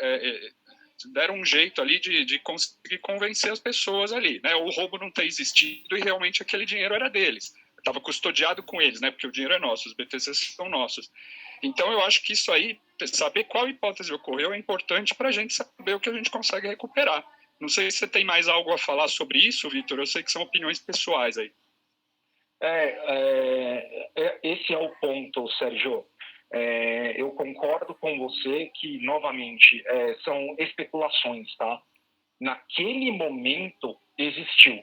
Speaker 11: deram um jeito ali de conseguir convencer as pessoas ali, né? O roubo não ter existido e realmente aquele dinheiro era deles. Estava custodiado com eles, né? Porque o dinheiro é nosso, os BTCs são nossos. Então, eu acho que isso aí, saber qual hipótese ocorreu, é importante para a gente saber o que a gente consegue recuperar. Não sei se você tem mais algo a falar sobre isso, Vitor. Eu sei que são opiniões pessoais aí.
Speaker 2: Esse é o ponto, Sérgio. Eu concordo com você que, novamente, são especulações, tá? Naquele momento existiu.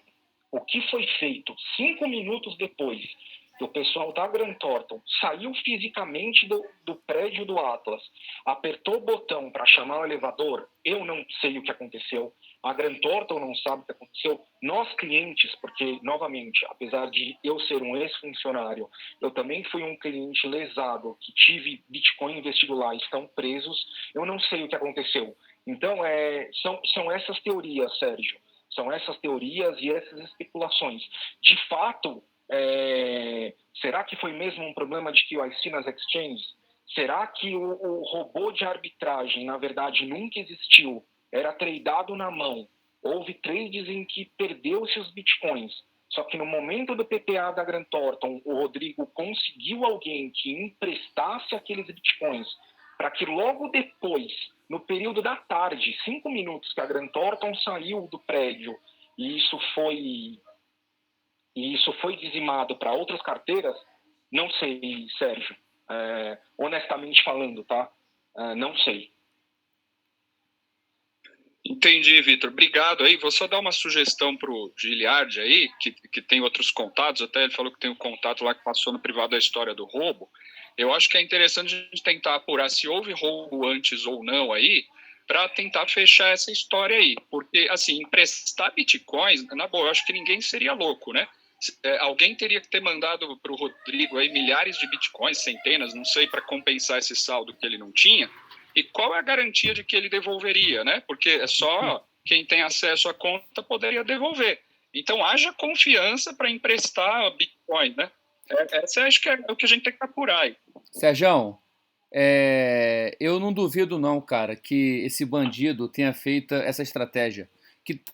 Speaker 2: O que foi feito 5 minutos depois que o pessoal da Grant Thornton saiu fisicamente do prédio do Atlas, apertou o botão para chamar o elevador, eu não sei o que aconteceu. A Grant Thornton não sabe o que aconteceu. Nós, clientes, porque, novamente, apesar de eu ser um ex-funcionário, eu também fui um cliente lesado, que tive Bitcoin investido lá, estão presos, eu não sei o que aconteceu. Então, são essas teorias, Sérgio. São essas teorias e essas especulações. De fato, será que foi mesmo um problema de QIC nas exchanges? Será que o robô de arbitragem, na verdade, nunca existiu? Era tradeado na mão. Houve trades em que perdeu-se os bitcoins. Só que no momento do PPA da Grant Thornton, o Rodrigo conseguiu alguém que emprestasse aqueles bitcoins para que logo depois, no período da tarde, 5 minutos que a Grant Thornton saiu do prédio, e isso foi dizimado para outras carteiras, não sei, Sérgio. Honestamente falando, tá? Não sei.
Speaker 11: Entendi, Vitor. Obrigado aí. Vou só dar uma sugestão para o Giliard aí, que tem outros contatos, até ele falou que tem um contato lá que passou no privado da história do roubo. Eu acho que é interessante a gente tentar apurar se houve roubo antes ou não aí, para tentar fechar essa história aí. Porque, assim, emprestar bitcoins, na boa, eu acho que ninguém seria louco, né? Alguém teria que ter mandado para o Rodrigo aí milhares de bitcoins, centenas, não sei, para compensar esse saldo que ele não tinha. E qual é a garantia de que ele devolveria, né? Porque é só quem tem acesso à conta poderia devolver. Então, haja confiança para emprestar Bitcoin, né? Essa acho que é o que a gente tem que apurar aí.
Speaker 1: Sérgio, eu não duvido não, cara, que esse bandido tenha feito essa estratégia.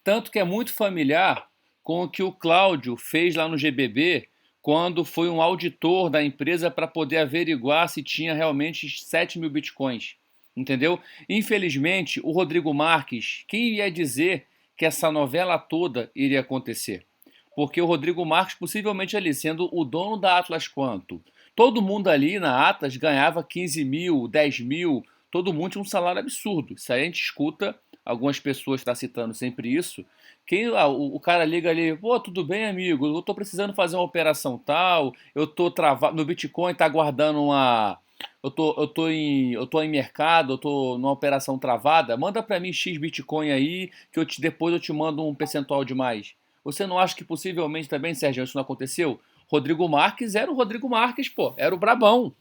Speaker 1: Tanto que é muito familiar com o que o Cláudio fez lá no GBB, quando foi um auditor da empresa para poder averiguar se tinha realmente 7 mil bitcoins. Entendeu? Infelizmente, o Rodrigo Marques, quem ia dizer que essa novela toda iria acontecer? Porque o Rodrigo Marques, possivelmente ali, sendo o dono da Atlas Quantum, todo mundo ali na Atlas ganhava 15 mil, 10 mil, todo mundo tinha um salário absurdo. Isso aí a gente escuta, algumas pessoas estão citando sempre isso. O cara liga ali, pô, tudo bem, amigo? Eu tô precisando fazer uma operação tal, eu tô travado, meu Bitcoin tá guardando uma... Eu tô em mercado, eu tô numa operação travada, manda para mim X Bitcoin aí, que depois eu te mando um percentual de mais. Você não acha que possivelmente também, Sérgio, isso não aconteceu? Rodrigo Marques era o Rodrigo Marques, pô, era o brabão.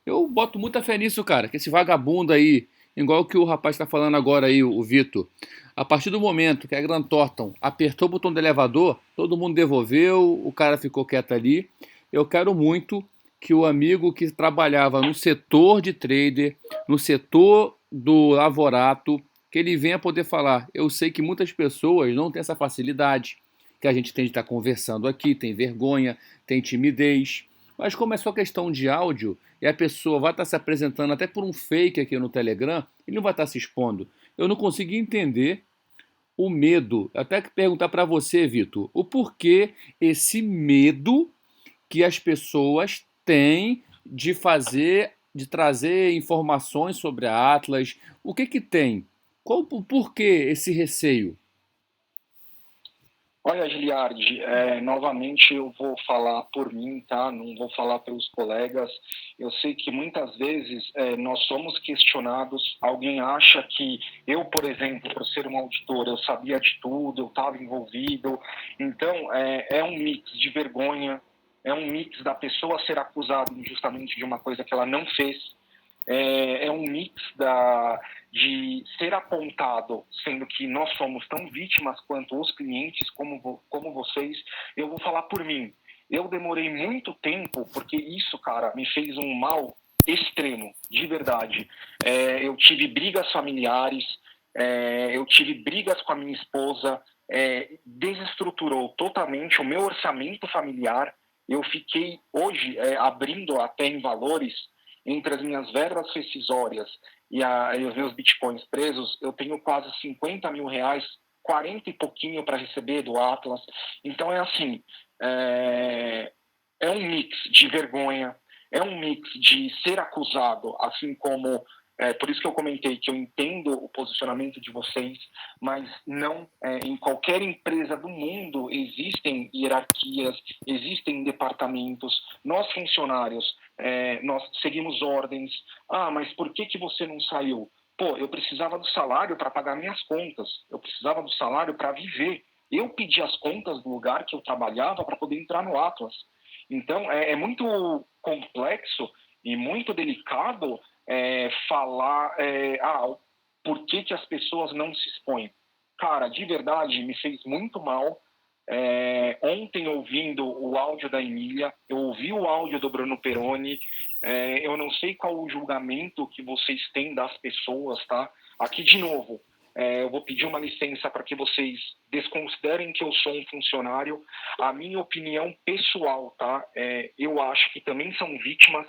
Speaker 1: Eu boto muita fé nisso, cara, que esse vagabundo aí, igual que o rapaz tá falando agora aí, o Vitor, a partir do momento que a Grant Thornton apertou o botão do elevador, todo mundo devolveu, o cara ficou quieto ali. Eu quero muito que o amigo que trabalhava no setor de trader, no setor do lavorato, que ele venha poder falar. Eu sei que muitas pessoas não têm essa facilidade, que a gente tem de estar conversando aqui, tem vergonha, tem timidez, mas como é só questão de áudio e a pessoa vai estar se apresentando até por um fake aqui no Telegram, ele não vai estar se expondo. Eu não consigo entender o medo. Até que perguntar para você, Vitor, o porquê esse medo que as pessoas têm de trazer informações sobre a Atlas. O que tem? Por que esse receio?
Speaker 2: Olha, Giliard, novamente eu vou falar por mim, tá? Não vou falar pelos colegas. Eu sei que muitas vezes nós somos questionados, alguém acha que eu, por exemplo, por ser um auditor, eu sabia de tudo, eu estava envolvido. Então, é um mix de vergonha, é um mix da pessoa ser acusada injustamente de uma coisa que ela não fez, é um mix de ser apontado, sendo que nós somos tão vítimas quanto os clientes, como vocês, eu vou falar por mim. Eu demorei muito tempo, porque isso, cara, me fez um mal extremo, de verdade. Eu tive brigas familiares, eu tive brigas com a minha esposa, desestruturou totalmente o meu orçamento familiar. Eu fiquei hoje abrindo até em valores entre as minhas verbas rescisórias e os meus bitcoins presos, eu tenho quase 50 mil reais, 40 e pouquinho para receber do Atlas. Então é assim, é um mix de vergonha, é um mix de ser acusado, assim como por isso que eu comentei que eu entendo o posicionamento de vocês, mas não em qualquer empresa do mundo existem hierarquias, existem departamentos. Nós funcionários, nós seguimos ordens. Ah, mas por que você não saiu? Pô, eu precisava do salário para pagar minhas contas, eu precisava do salário para viver. Eu pedi as contas do lugar que eu trabalhava para poder entrar no Atlas. Então, é muito complexo e muito delicado falar por que as pessoas não se expõem. Cara, de verdade, me fez muito mal. Ontem, ouvindo o áudio da Emília, eu ouvi o áudio do Bruno Peroni, eu não sei qual o julgamento que vocês têm das pessoas, tá? Aqui, de novo, eu vou pedir uma licença para que vocês desconsiderem que eu sou um funcionário. A minha opinião pessoal, tá? Eu acho que também são vítimas,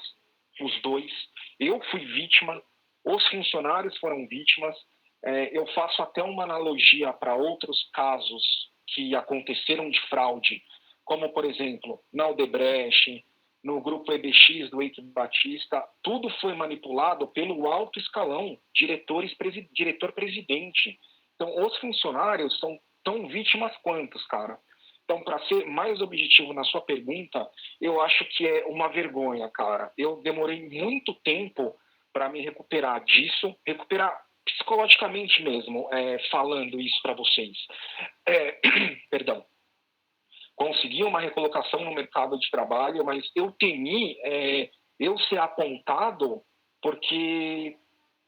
Speaker 2: os dois. Eu fui vítima, os funcionários foram vítimas. Eu faço até uma analogia para outros casos que aconteceram de fraude, como, por exemplo, na Odebrecht, no grupo EBX do Eike Batista. Tudo foi manipulado pelo alto escalão, diretor-presidente. Então, os funcionários são tão vítimas quantos, cara. Então, para ser mais objetivo na sua pergunta, eu acho que é uma vergonha, cara. Eu demorei muito tempo para me recuperar disso, recuperar psicologicamente mesmo, falando isso para vocês. Perdão. Consegui uma recolocação no mercado de trabalho, mas eu temi eu ser apontado porque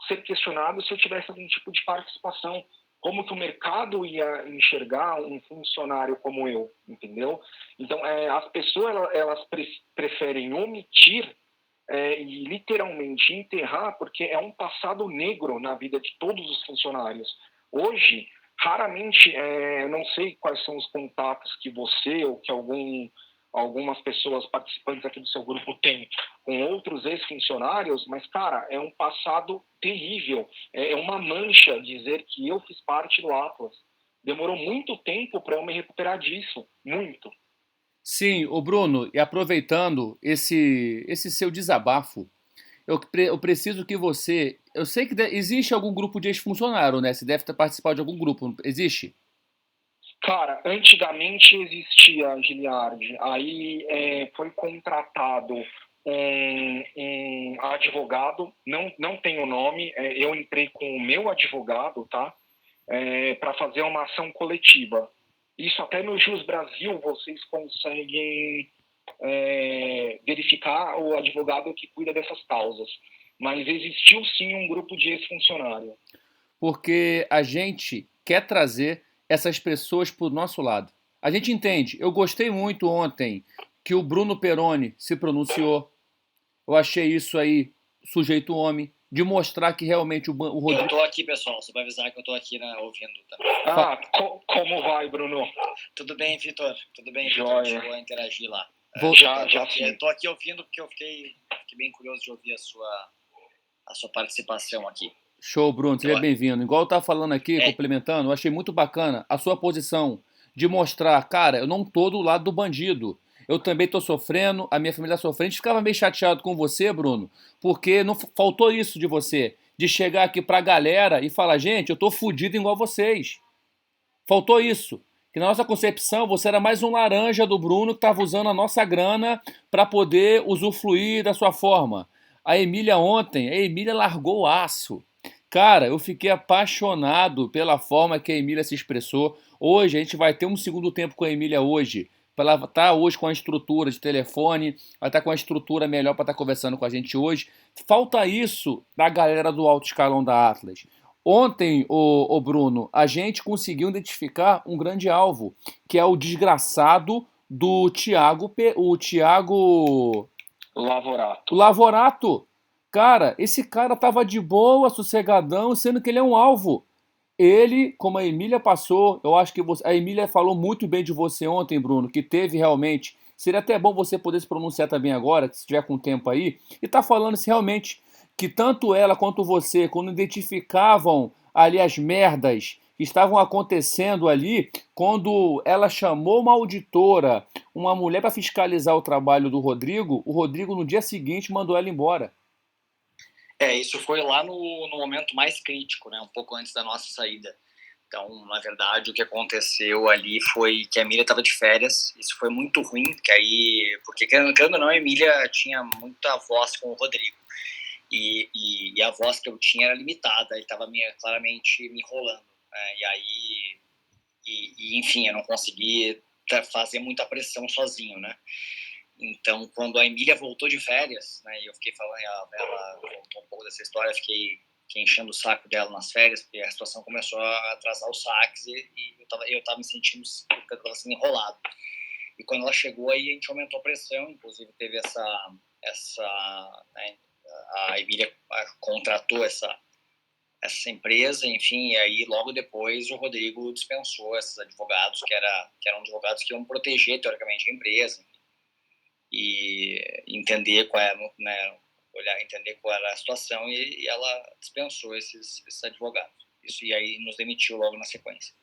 Speaker 2: ser questionado se eu tivesse algum tipo de participação. Como que o mercado ia enxergar um funcionário como eu, entendeu? Então, as pessoas elas preferem omitir e literalmente enterrar, porque é um passado negro na vida de todos os funcionários. Hoje, raramente, não sei quais são os contatos que você ou que algumas pessoas participantes aqui do seu grupo têm com outros ex-funcionários, mas, cara, é um passado terrível. É uma mancha dizer que eu fiz parte do Atlas. Demorou muito tempo para eu me recuperar disso. Muito.
Speaker 1: Sim, o Bruno, e aproveitando esse seu desabafo, eu preciso que você... Eu sei que existe algum grupo de ex-funcionário, né? Você deve ter participado de algum grupo. Existe?
Speaker 2: Cara, antigamente existia, Giliardi. Aí foi contratado um advogado, não tem o nome, eu entrei com o meu advogado, tá? Para fazer uma ação coletiva. Isso até no Jus Brasil vocês conseguem verificar o advogado que cuida dessas causas. Mas existiu sim um grupo de ex-funcionário.
Speaker 1: Porque a gente quer trazer essas pessoas para o nosso lado. A gente entende. Eu gostei muito ontem que o Bruno Peroni se pronunciou. Eu achei isso aí sujeito homem, de mostrar que realmente o Rodrigo...
Speaker 10: Eu tô aqui, pessoal. Você vai avisar que eu tô aqui, né, ouvindo também.
Speaker 2: Como vai, Bruno?
Speaker 10: Tudo bem, Vitor? Tudo bem, Vitor? Chegou a interagir lá.
Speaker 2: Já sim.
Speaker 10: Eu tô aqui ouvindo porque eu fiquei bem curioso de ouvir a sua participação aqui.
Speaker 1: Show, Bruno, seja bem-vindo. Igual eu estava falando aqui, complementando, eu achei muito bacana a sua posição de mostrar, cara, eu não tô do lado do bandido. Eu também tô sofrendo, a minha família tá sofrendo. A gente ficava meio chateado com você, Bruno, porque não faltou isso de você, de chegar aqui pra galera e falar, gente, eu tô fudido igual vocês. Faltou isso. Que na nossa concepção, você era mais um laranja do Bruno que tava usando a nossa grana para poder usufruir da sua forma. A Emília largou o aço. Cara, eu fiquei apaixonado pela forma que a Emília se expressou. Hoje, a gente vai ter um segundo tempo com a Emília hoje. Ela está hoje com a estrutura de telefone, ela está com a estrutura melhor para estar conversando com a gente hoje. Falta isso da galera do alto escalão da Atlas. Ontem, o Bruno, a gente conseguiu identificar um grande alvo, que é o desgraçado do Thiago
Speaker 2: Lavorato.
Speaker 1: Lavorato. Cara, esse cara tava de boa, sossegadão, sendo que ele é um alvo. Ele, como a Emília passou, eu acho que a Emília falou muito bem de você ontem, Bruno, que teve realmente. Seria até bom você poder se pronunciar também agora, se tiver com tempo aí, e tá falando se realmente que tanto ela quanto você, quando identificavam ali as merdas que estavam acontecendo ali, quando ela chamou uma auditora, uma mulher para fiscalizar o trabalho do Rodrigo, o Rodrigo no dia seguinte mandou ela embora.
Speaker 10: Isso foi lá no momento mais crítico, né? Um pouco antes da nossa saída. Então, na verdade, o que aconteceu ali foi que a Emília estava de férias. Isso foi muito ruim, porque querendo ou não, a Emília tinha muita voz com o Rodrigo. E a voz que eu tinha era limitada, ele estava claramente me enrolando. Né? Enfim, eu não consegui fazer muita pressão sozinho, né? Então, quando a Emília voltou de férias, né, e eu fiquei falando, ela contou um pouco dessa história, fiquei enchendo o saco dela nas férias, porque a situação começou a atrasar os saques e eu tava me sentindo assim, enrolado. E quando ela chegou, aí a gente aumentou a pressão, inclusive teve né, a Emília contratou essa empresa, enfim, e aí logo depois o Rodrigo dispensou esses advogados, que eram advogados que iam proteger, teoricamente, a empresa, e entender qual era, né, entender qual era a situação, e ela dispensou esses advogados. Isso, e aí nos demitiu logo na sequência.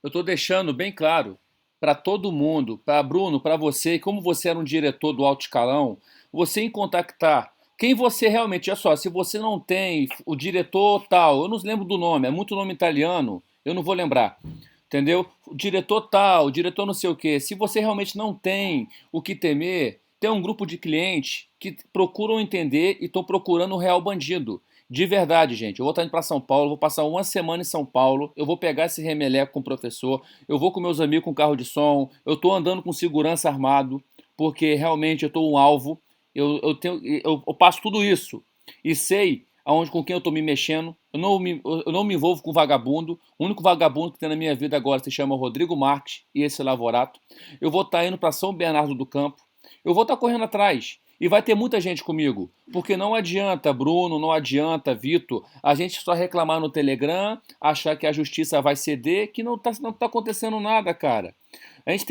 Speaker 1: Eu estou deixando bem claro para todo mundo, para Bruno, para você, como você era um diretor do alto escalão, você em contactar quem você realmente, olha só, se você não tem o diretor tal, eu não lembro do nome, é muito nome italiano, eu não vou lembrar, entendeu? O diretor tal, o diretor não sei o quê, se você realmente não tem o que temer, tem um grupo de clientes que procuram entender e estão procurando o real bandido. De verdade, gente. Eu vou estar indo para São Paulo, vou passar uma semana em São Paulo, eu vou pegar esse remeleco com o professor, eu vou com meus amigos com carro de som, eu estou andando com segurança armado, porque realmente eu estou um alvo, eu passo tudo isso e sei com quem eu estou me mexendo, eu não me envolvo com vagabundo, o único vagabundo que tem na minha vida agora se chama Rodrigo Marques e esse Lavorato. Eu vou estar indo para São Bernardo do Campo, eu vou estar correndo atrás. E vai ter muita gente comigo, porque não adianta, Bruno, não adianta, Vitor, a gente só reclamar no Telegram, achar que a justiça vai ceder, que não tá acontecendo nada, cara. A gente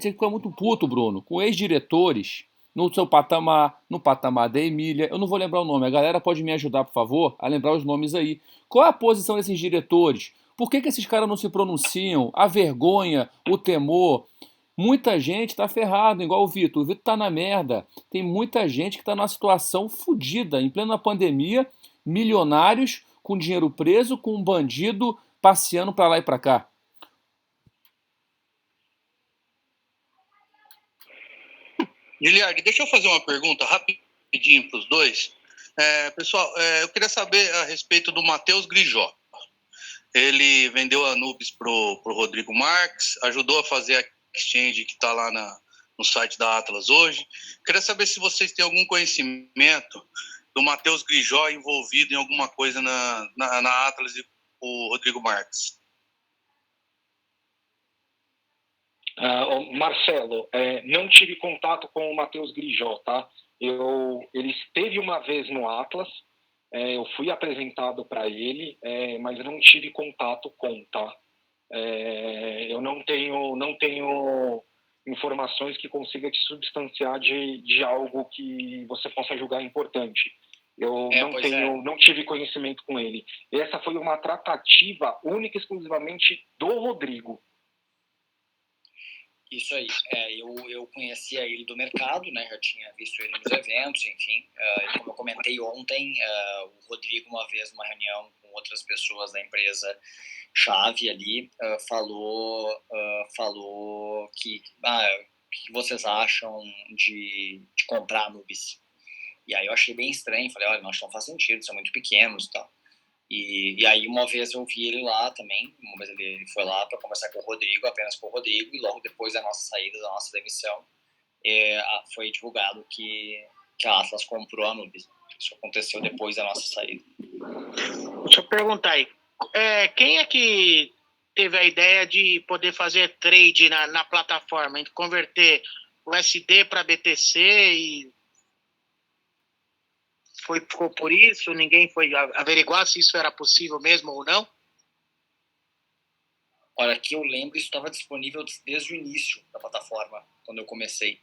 Speaker 1: fica muito puto, Bruno, com ex-diretores no seu patamar, no patamar da Emília, eu não vou lembrar o nome, a galera pode me ajudar, por favor, a lembrar os nomes aí. Qual é a posição desses diretores? Por que esses caras não se pronunciam? A vergonha, o temor... Muita gente tá ferrado, igual o Vitor. O Vitor tá na merda. Tem muita gente que tá numa situação fodida, em plena pandemia, milionários com dinheiro preso, com um bandido passeando pra lá e pra cá.
Speaker 8: Giliardi, deixa eu fazer uma pergunta rapidinho para os dois. Pessoal, eu queria saber a respeito do Matheus Grijó. Ele vendeu a Nubis pro Rodrigo Marques, ajudou a fazer a exchange que está lá no site da Atlas hoje. Queria saber se vocês têm algum conhecimento do Matheus Grijó envolvido em alguma coisa na Atlas e o Rodrigo Marques.
Speaker 2: Marcelo, não tive contato com o Matheus Grijó, tá? Ele esteve uma vez no Atlas, eu fui apresentado para ele, mas não tive contato com, tá? Eu não tenho informações que consiga te substanciar de algo que você possa julgar importante. Eu não tive conhecimento com ele. Essa foi uma tratativa única e exclusivamente do Rodrigo.
Speaker 10: Isso aí. Eu conhecia ele do mercado, né? Já tinha visto ele nos eventos, enfim. Como eu comentei ontem, o Rodrigo, uma vez numa reunião com outras pessoas da empresa chave ali, falou que o que vocês acham de comprar a Nubis? E aí eu achei bem estranho, falei, olha, nós não faz sentido, são muito pequenos e tal. E aí uma vez eu vi ele lá também, uma vez ele foi lá para conversar com o Rodrigo, apenas com o Rodrigo, e logo depois da nossa saída, da nossa demissão, foi divulgado que a Atlas comprou a Nubis. Isso aconteceu depois da nossa saída.
Speaker 12: Deixa eu perguntar aí, Quem é que teve a ideia de poder fazer trade na plataforma, de converter o SD para BTC e ficou por isso? Ninguém foi averiguar se isso era possível mesmo ou não?
Speaker 10: Olha, que eu lembro, isso estava disponível desde o início da plataforma, quando eu comecei.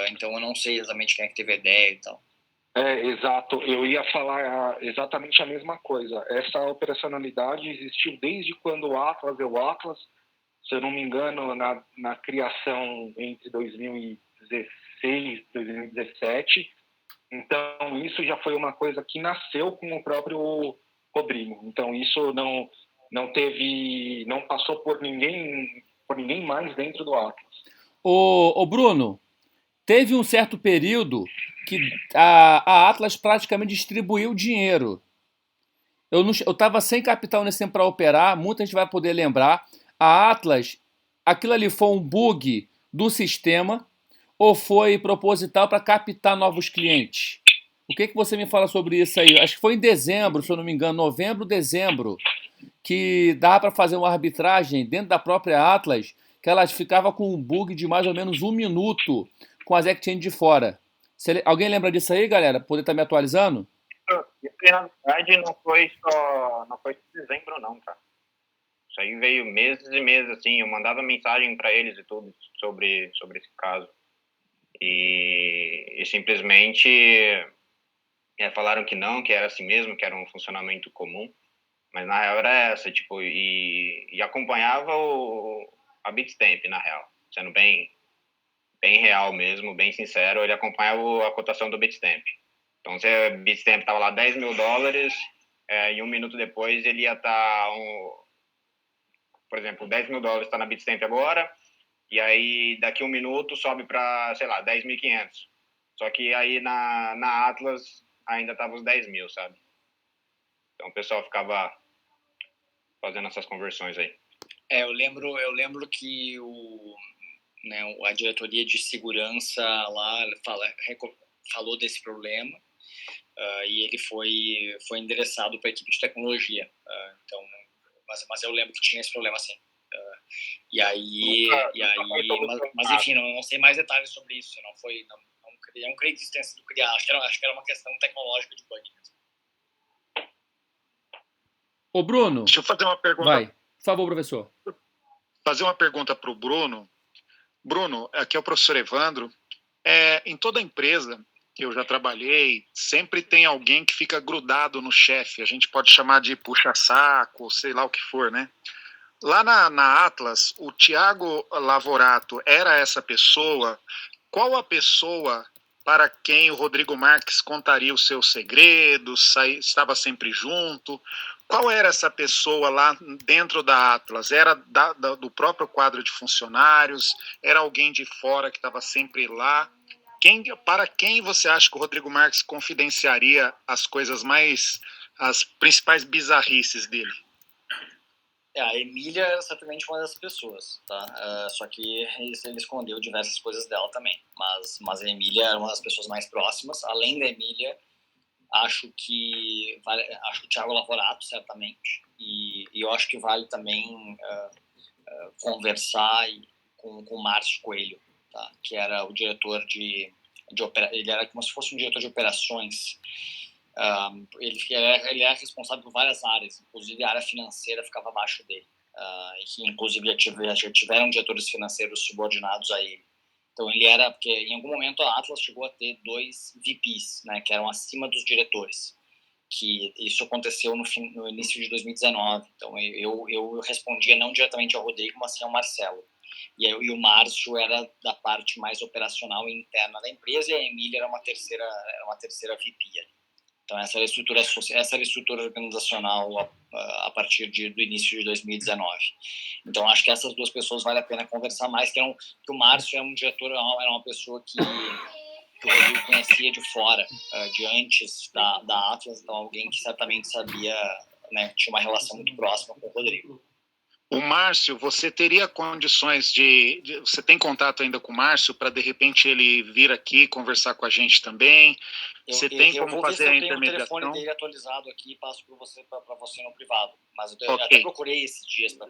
Speaker 10: Então eu não sei exatamente quem é que teve a ideia e tal.
Speaker 13: Exato. Eu ia falar exatamente a mesma coisa. Essa operacionalidade existiu desde quando o Atlas é o Atlas, se eu não me engano, na criação entre 2016 e 2017. Então, isso já foi uma coisa que nasceu com o próprio Rodrigo. Então, isso não passou por ninguém mais dentro do Atlas.
Speaker 1: Ô Bruno, teve um certo período que a Atlas praticamente distribuiu dinheiro. Eu estava sem capital nesse tempo para operar, muita gente vai poder lembrar. A Atlas, aquilo ali foi um bug do sistema ou foi proposital para captar novos clientes? O que você me fala sobre isso aí? Acho que foi em dezembro, se eu não me engano, novembro, dezembro, que dá para fazer uma arbitragem dentro da própria Atlas, que ela ficava com um bug de mais ou menos 1 minuto com as exchanges de fora. Alguém lembra disso aí, galera? Poder estar me atualizando?
Speaker 9: Isso aí, na verdade, não foi só dezembro, não, cara. Isso aí veio meses e meses, assim. Eu mandava mensagem para eles e tudo sobre esse caso. E simplesmente falaram que não, que era assim mesmo, que era um funcionamento comum. Mas na real era essa, tipo, e acompanhava a Bitstamp, na real. Sendo bem real mesmo, bem sincero, ele acompanhava a cotação do Bitstamp. Então, se a Bitstamp estava lá $10 mil, e 1 minuto depois ele ia estar, por exemplo, $10 mil está na Bitstamp agora, e aí daqui 1 minuto sobe para, sei lá, 10.500. Só que aí na Atlas ainda tava os 10 mil, sabe? Então o pessoal ficava fazendo essas conversões aí.
Speaker 10: Eu lembro que a diretoria de segurança lá falou desse problema, e ele foi endereçado para a equipe de tecnologia. Então, mas eu lembro que tinha esse problema, sim. Mas enfim, não sei mais detalhes sobre isso. Não creio que isso tenha sido criado. Acho que era uma questão tecnológica de bug mesmo.
Speaker 1: Ô Bruno,
Speaker 7: deixa eu fazer uma pergunta.
Speaker 1: Vai, por favor, professor.
Speaker 7: Fazer uma pergunta para o Bruno. Bruno, aqui é o professor Evandro. Em toda empresa que eu já trabalhei, sempre tem alguém que fica grudado no chefe. A gente pode chamar de puxa-saco, sei lá o que for, né? Lá na Atlas, o Thiago Lavorato era essa pessoa? Qual a pessoa para quem o Rodrigo Marques contaria os seus segredos, estava sempre junto? Qual era essa pessoa lá dentro da Atlas? Era do próprio quadro de funcionários? Era alguém de fora que estava sempre lá? Para quem você acha que o Rodrigo Marques confidenciaria as principais bizarrices dele?
Speaker 10: A Emília era certamente uma dessas pessoas, tá? Só que ele escondeu diversas coisas dela também. Mas a Emília era uma das pessoas mais próximas. Além da Emília, acho que o Thiago Lavorato, certamente. E eu acho que vale também conversar com o Márcio Coelho, tá? Que era o diretor ele era como se fosse um diretor de operações. Ele era responsável por várias áreas, inclusive a área financeira ficava abaixo dele. Que inclusive já tiveram diretores financeiros subordinados a ele. Então ele era, porque em algum momento a Atlas chegou a ter 2 VPs, né, que eram acima dos diretores. Que isso aconteceu no início de 2019. Então eu respondia não diretamente ao Rodrigo, mas sim ao Marcelo. E o Márcio era da parte mais operacional e interna da empresa, e a Emília era uma terceira VP ali. Então essa era a estrutura organizacional a partir do início de 2019. Então acho que essas duas pessoas vale a pena conversar mais, que o Márcio é um diretor, era uma pessoa que o Rodrigo conhecia de fora, de antes da Atlas, então alguém que certamente sabia, né, tinha uma relação muito próxima com o Rodrigo.
Speaker 7: O Márcio, você teria condições você tem contato ainda com o Márcio para de repente ele vir aqui conversar com a gente também? Você tem como fazer a intermediação?
Speaker 10: Eu vou ver se eu tenho o telefone dele atualizado aqui e passo para você no privado. Mas eu
Speaker 7: Ok.
Speaker 10: até procurei esses dias para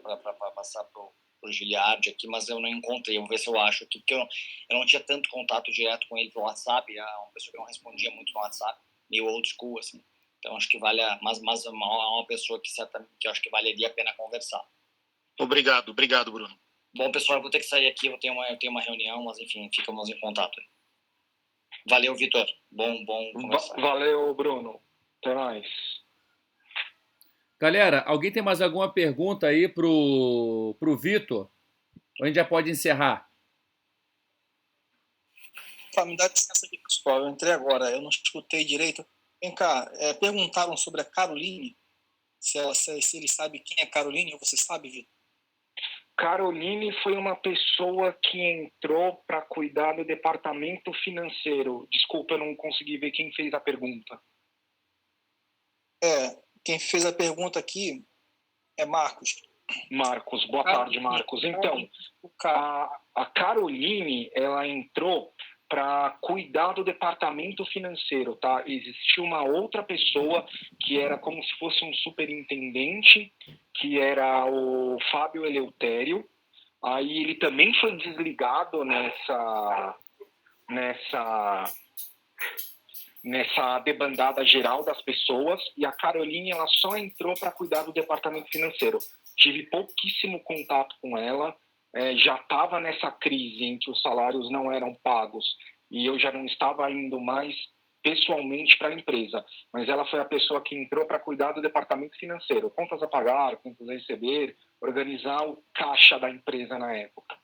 Speaker 10: passar para o Giliardi aqui, mas eu não encontrei. Vou ver se eu acho aqui, porque eu não tinha tanto contato direto com ele pelo WhatsApp. É uma pessoa que não respondia muito no WhatsApp, meio old school, assim. Então acho que vale, mas uma pessoa que eu acho que valeria a pena conversar.
Speaker 7: Obrigado, Bruno.
Speaker 10: Bom, pessoal, eu vou ter que sair aqui, eu tenho uma reunião, mas enfim, ficamos em contato. Valeu, Vitor. Bom conversar.
Speaker 13: Valeu, Bruno. Até mais.
Speaker 1: Galera, alguém tem mais alguma pergunta aí pro Vitor? Ou a gente já pode encerrar?
Speaker 14: Me dá licença aqui, pessoal. Eu entrei agora, eu não escutei direito. Vem cá, perguntaram sobre a Caroline, se ele sabe quem é Caroline, ou você sabe, Vitor?
Speaker 13: Caroline foi uma pessoa que entrou para cuidar do departamento financeiro. Desculpa, eu não consegui ver quem fez a pergunta.
Speaker 14: Quem fez a pergunta aqui é Marcos.
Speaker 13: Marcos, boa tarde, Marcos. Então, a Caroline, ela entrou para cuidar do departamento financeiro, tá? Existia uma outra pessoa que era como se fosse um superintendente, que era o Fábio Eleutério. Aí ele também foi desligado nessa debandada geral das pessoas, e a Caroline, ela só entrou para cuidar do departamento financeiro. Tive pouquíssimo contato com ela, já estava nessa crise em que os salários não eram pagos e eu já não estava indo mais pessoalmente para a empresa, mas ela foi a pessoa que entrou para cuidar do departamento financeiro, contas a pagar, contas a receber, organizar o caixa da empresa na época.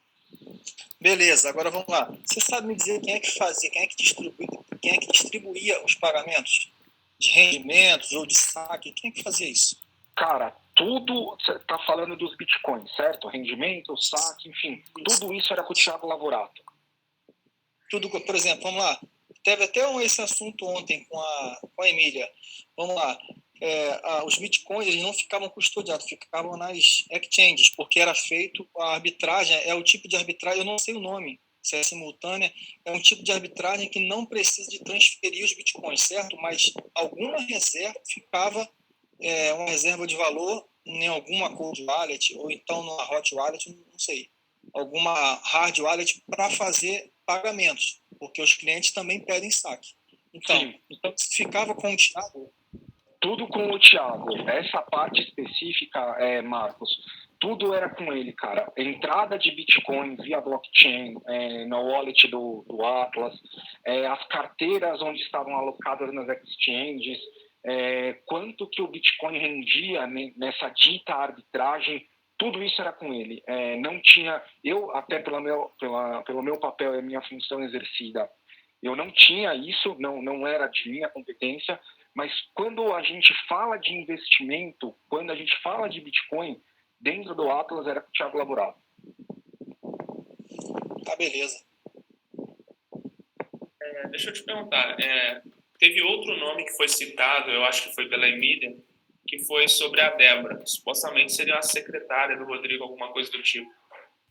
Speaker 14: Beleza, agora vamos lá. Você sabe me dizer quem é que fazia, quem é que distribuía os pagamentos de rendimentos ou de saque? Quem é que fazia isso?
Speaker 13: Cara, tudo, você está falando dos bitcoins, certo? Rendimento, saque, enfim, tudo isso era com o Thiago Lavorato.
Speaker 14: Tudo, por exemplo, vamos lá. Teve até esse assunto ontem com a Emília. Vamos lá. Os bitcoins, eles não ficavam custodiados, ficavam nas exchanges, porque era feito a arbitragem, é o tipo de arbitragem, eu não sei o nome, se é simultânea, é um tipo de arbitragem que não precisa de transferir os bitcoins, certo? Mas alguma reserva ficava, uma reserva de valor em alguma cold wallet, ou então numa hot wallet, não sei, alguma hard wallet para fazer pagamentos, porque os clientes também pedem saque. Então ficava com o Thiago.
Speaker 13: Tudo com o Thiago. Essa parte específica, Marcos, tudo era com ele, cara. Entrada de Bitcoin via blockchain, na wallet do Atlas, as carteiras onde estavam alocadas nas exchanges, quanto que o Bitcoin rendia nessa dita arbitragem, tudo isso era com ele. Não tinha, eu até pelo meu papel e a minha função exercida, eu não tinha isso, não era de minha competência, mas quando a gente fala de investimento, quando a gente fala de Bitcoin, dentro do Atlas era com o Thiago Lavorato.
Speaker 14: Tá, beleza.
Speaker 15: Deixa eu te perguntar, teve outro nome que foi citado, eu acho que foi pela Emília, que foi sobre a Débora. Supostamente seria a secretária do Rodrigo, alguma coisa do tipo.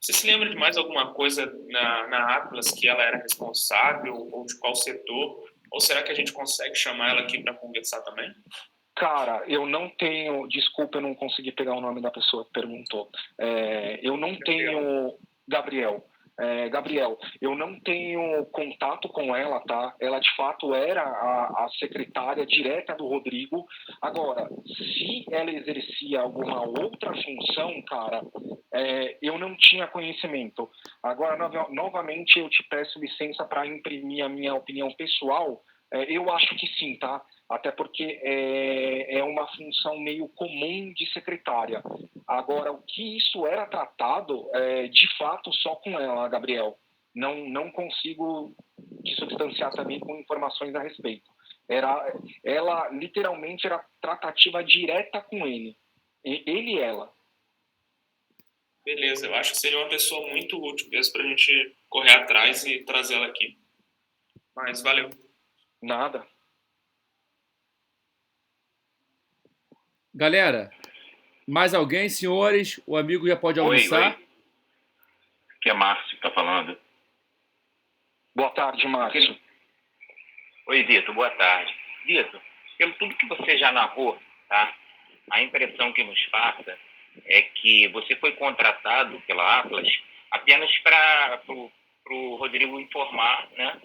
Speaker 15: Você se lembra de mais alguma coisa na Atlas que ela era responsável, ou de qual setor? Ou será que a gente consegue chamar ela aqui para conversar também?
Speaker 13: Cara, eu não tenho... Desculpa, eu não consegui pegar o nome da pessoa que perguntou. Eu não tenho... Gabriel, eu não tenho contato com ela, tá? Ela, de fato, era a secretária direta do Rodrigo. Agora, se ela exercia alguma outra função, cara, eu não tinha conhecimento. Agora, novamente, eu te peço licença para imprimir a minha opinião pessoal. Eu acho que sim, tá? Até porque é uma função meio comum de secretária. Agora, o que isso era tratado, de fato, só com ela, Gabriel. Não consigo te substanciar também com informações a respeito. Ela, literalmente, era tratativa direta com ele. Ele e ela.
Speaker 15: Beleza, eu acho que seria uma pessoa muito útil mesmo para a gente correr atrás e trazê-la aqui. Mas valeu.
Speaker 13: Nada.
Speaker 1: Galera, Mais alguém, senhores? O amigo já pode almoçar?
Speaker 16: Oi. Aqui é Márcio que está falando.
Speaker 13: Boa tarde, Márcio.
Speaker 16: Oi, Vitor, boa tarde. Vitor, pelo tudo que você já narrou, tá? A impressão que nos passa é que você foi contratado pela Atlas apenas para o Rodrigo informar, né,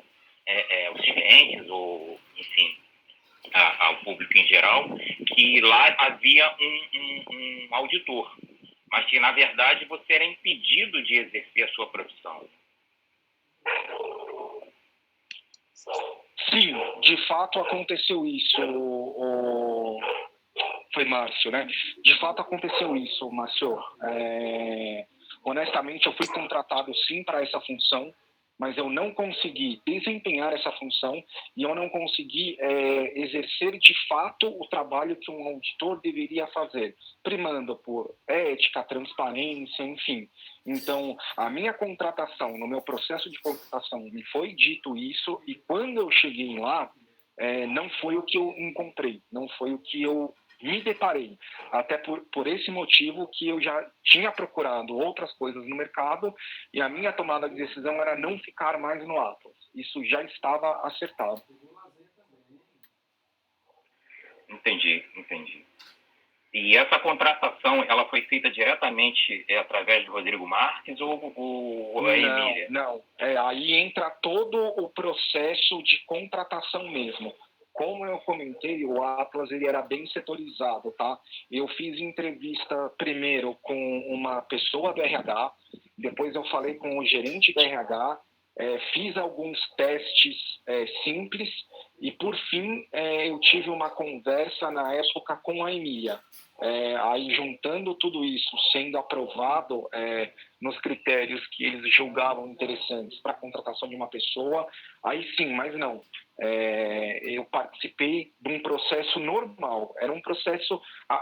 Speaker 16: os clientes, ou, enfim, ao público em geral, que lá havia um auditor, mas que, na verdade, você era impedido de exercer a sua profissão.
Speaker 13: Sim, de fato aconteceu isso, foi Márcio, né? De fato aconteceu isso, Márcio. Honestamente, eu fui contratado sim para essa função, mas eu não consegui desempenhar essa função e eu não consegui exercer de fato o trabalho que um auditor deveria fazer, primando por ética, transparência, enfim. Então, a minha contratação, no meu processo de contratação, me foi dito isso, e quando eu cheguei lá, não foi o que eu encontrei, não foi o que eu me deparei, até por esse motivo que eu já tinha procurado outras coisas no mercado e a minha tomada de decisão era não ficar mais no Atlas. Isso já estava acertado.
Speaker 16: Entendi. E essa contratação, ela foi feita diretamente através do Rodrigo Marques ou a Emília?
Speaker 13: Não. Aí entra todo o processo de contratação mesmo. Como eu comentei, o Atlas ele era bem setorizado, tá? Eu fiz entrevista primeiro com uma pessoa do RH, depois eu falei com o gerente do RH, fiz alguns testes simples e, por fim, eu tive uma conversa na época com a Emília. Aí, juntando tudo isso, sendo aprovado nos critérios que eles julgavam interessantes para a contratação de uma pessoa, aí sim, mas não. Eu participei de um processo normal. Era um processo...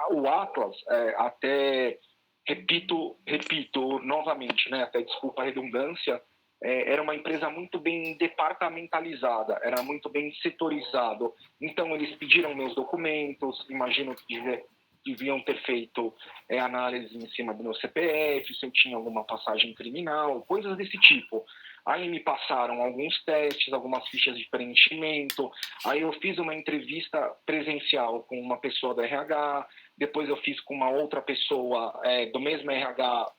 Speaker 13: O Atlas, até... Repito novamente, né, até desculpa a redundância, era uma empresa muito bem departamentalizada, era muito bem setorizado. Então, eles pediram meus documentos, imagino que deviam ter feito análise em cima do meu CPF, se eu tinha alguma passagem criminal, coisas desse tipo. Aí me passaram alguns testes, algumas fichas de preenchimento, aí eu fiz uma entrevista presencial com uma pessoa do RH, depois eu fiz com uma outra pessoa do mesmo RH,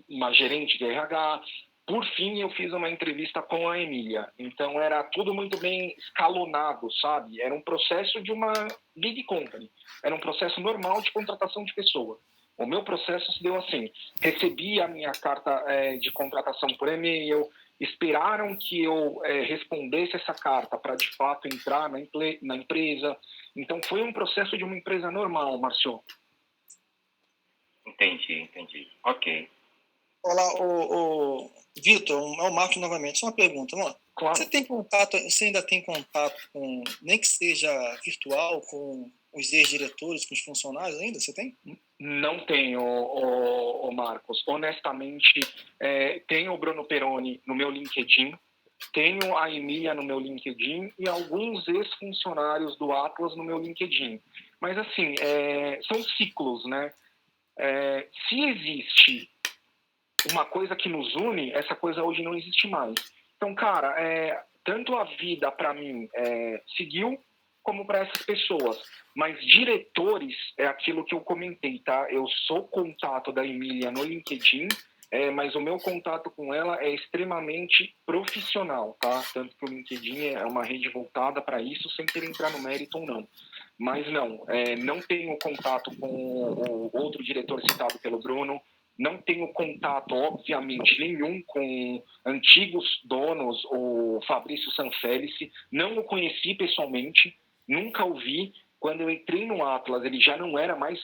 Speaker 13: uma gerente de RH. Por fim, eu fiz uma entrevista com a Emília. Então, era tudo muito bem escalonado, sabe? Era um processo de uma big company. Era um processo normal de contratação de pessoa. O meu processo se deu assim. Recebi a minha carta de contratação por e-mail, esperaram que eu respondesse essa carta para, de fato, entrar na empresa. Então, foi um processo de uma empresa normal, Márcio.
Speaker 16: Entendi. Ok.
Speaker 14: Olá, Vitor, é o Marcos novamente. Só uma pergunta, mano.
Speaker 13: Claro.
Speaker 14: Você ainda tem contato com, nem que seja virtual, com os ex-diretores, com os funcionários ainda? Você tem?
Speaker 13: Não tenho, Marcos. Honestamente, tenho o Bruno Peroni no meu LinkedIn, tenho a Emília no meu LinkedIn e alguns ex-funcionários do Atlas no meu LinkedIn. Mas, assim, são ciclos, né? Se existe uma coisa que nos une, essa coisa hoje não existe mais. Então, cara, tanto a vida para mim seguiu, como para essas pessoas. Mas diretores é aquilo que eu comentei, tá? Eu sou contato da Emília no LinkedIn, mas o meu contato com ela é extremamente profissional, tá? Tanto que o LinkedIn é uma rede voltada para isso, sem querer entrar no mérito ou não. Mas não tenho contato com o outro diretor citado pelo Bruno, não tenho contato, obviamente, nenhum com antigos donos, o Fabrício Sanfelice, não o conheci pessoalmente, nunca o vi. Quando eu entrei no Atlas, ele já não era mais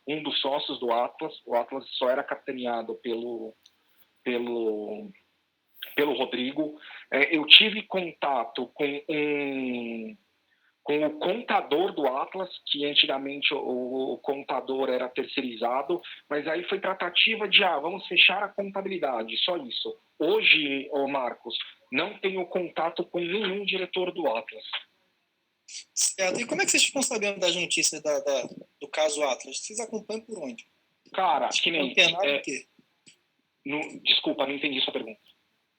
Speaker 13: um dos sócios do Atlas, o Atlas só era capitaneado pelo Rodrigo. Eu tive contato com o contador do Atlas, que antigamente o contador era terceirizado, mas aí foi tratativa de, vamos fechar a contabilidade, só isso. Hoje, Marcos, não tenho contato com nenhum diretor do Atlas.
Speaker 14: Certo. E como é que vocês ficam sabendo das notícias do caso Atlas? Vocês acompanham por onde?
Speaker 13: Cara, que nem...
Speaker 14: o quê?
Speaker 13: Desculpa, não entendi sua pergunta.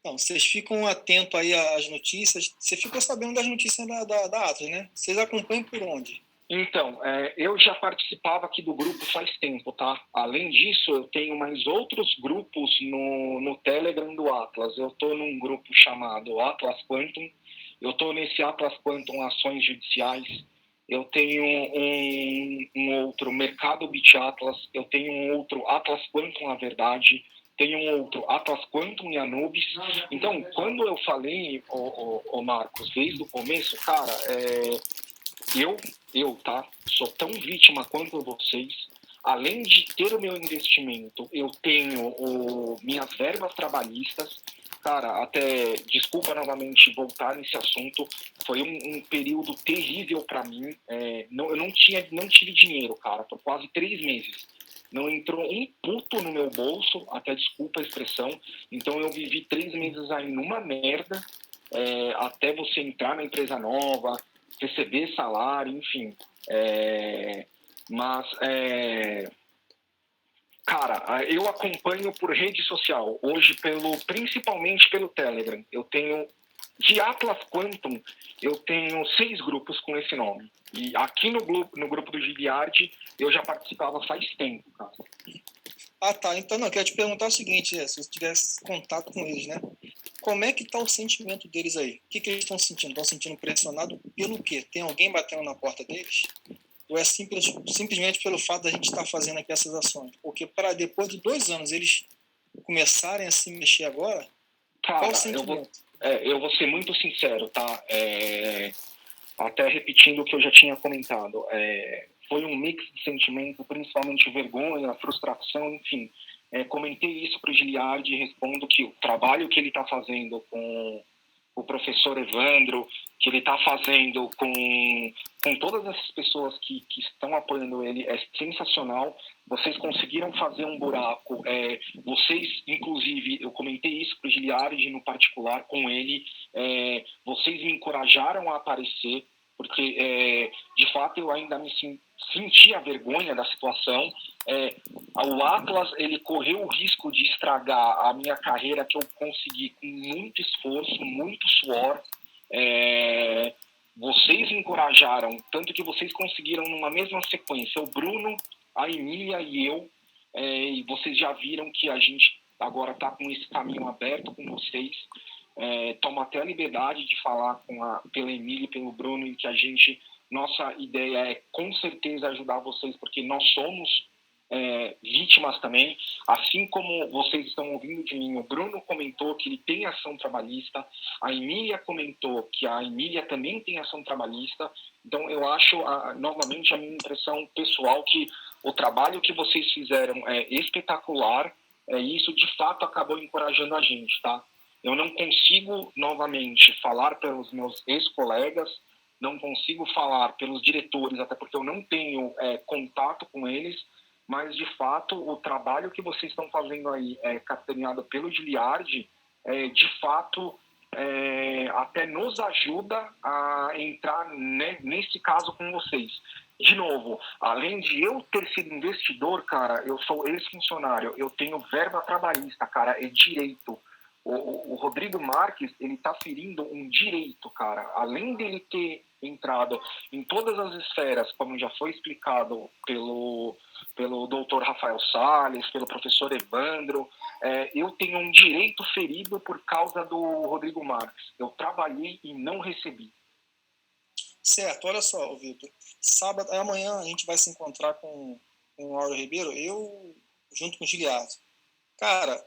Speaker 14: Não, vocês ficam atentos aí às notícias. Você ficou sabendo das notícias da Atlas, né? Vocês acompanham por onde?
Speaker 13: Então, eu já participava aqui do grupo faz tempo, tá? Além disso, eu tenho mais outros grupos no Telegram do Atlas. Eu estou num grupo chamado Atlas Quantum. Eu estou nesse Atlas Quantum Ações Judiciais. Eu tenho um outro Mercado Bit Atlas. Eu tenho um outro Atlas Quantum A Verdade. Tenho um outro Atlas Quantum e Anubis. Então, quando eu falei, Marcos, desde o começo, cara, eu, tá? Sou tão vítima quanto vocês. Além de ter o meu investimento, eu tenho minhas verbas trabalhistas. Cara, até, desculpa novamente voltar nesse assunto, foi um período terrível para mim. Eu não tive dinheiro, cara, por quase 3 meses. Não entrou um puto no meu bolso, até desculpa a expressão. Então eu vivi 3 meses aí numa merda, até você entrar na empresa nova, receber salário, enfim. Cara, eu acompanho por rede social, hoje principalmente pelo Telegram. Eu tenho, de Atlas Quantum, eu tenho 6 grupos com esse nome. E aqui no grupo do Giliard, eu já participava faz tempo, cara.
Speaker 14: Ah, tá. Então, eu quero te perguntar o seguinte, se você tivesse contato com eles, né? Como é que tá o sentimento deles aí? O que eles estão sentindo? Estão sentindo pressionado pelo quê? Tem alguém batendo na porta deles? Ou é simplesmente pelo fato da gente estar fazendo aqui essas ações? Porque para depois de 2 anos eles começarem a se mexer agora,
Speaker 13: cara,
Speaker 14: qual o sentimento?
Speaker 13: Eu vou ser muito sincero, tá? Até repetindo o que eu já tinha comentado. Foi um mix de sentimento, principalmente vergonha, frustração, enfim. Comentei isso para o Giliard e respondo que o trabalho que ele está fazendo com o professor Evandro, que ele está fazendo com todas essas pessoas que estão apoiando ele, é sensacional. Vocês conseguiram fazer um buraco. Vocês, inclusive, eu comentei isso para o Giliard no particular com ele, vocês me encorajaram a aparecer, porque, de fato, eu ainda me senti a vergonha da situação. O Atlas, ele correu o risco de estragar a minha carreira, que eu consegui com muito esforço, muito suor. Vocês me encorajaram, tanto que vocês conseguiram numa mesma sequência, o Bruno, a Emília e eu, e vocês já viram que a gente agora está com esse caminho aberto com vocês. Tomo até a liberdade de falar pela Emília e pelo Bruno, e que nossa ideia é com certeza ajudar vocês, porque nós somos vítimas também, assim como vocês estão ouvindo de mim. O Bruno comentou que ele tem ação trabalhista, a Emília comentou que a Emília também tem ação trabalhista. Então eu acho, novamente, a minha impressão pessoal, que o trabalho que vocês fizeram é espetacular, e isso de fato acabou encorajando a gente, tá? Eu não consigo, novamente, falar pelos meus ex-colegas, não consigo falar pelos diretores, até porque eu não tenho contato com eles, mas, de fato, o trabalho que vocês estão fazendo aí, capitaneado pelo Giliard, de fato, até nos ajuda a entrar nesse caso com vocês. De novo, além de eu ter sido investidor, cara, eu sou ex-funcionário, eu tenho verba trabalhista, cara, é direito. O Rodrigo Marques, ele tá ferindo um direito, cara. Além dele ter entrado em todas as esferas, como já foi explicado pelo doutor Rafael Salles, pelo professor Evandro, eu tenho um direito ferido por causa do Rodrigo Marques. Eu trabalhei e não recebi.
Speaker 14: Certo, olha só, Vitor. Amanhã a gente vai se encontrar com o Auro Ribeiro, eu junto com o Giliard. Cara,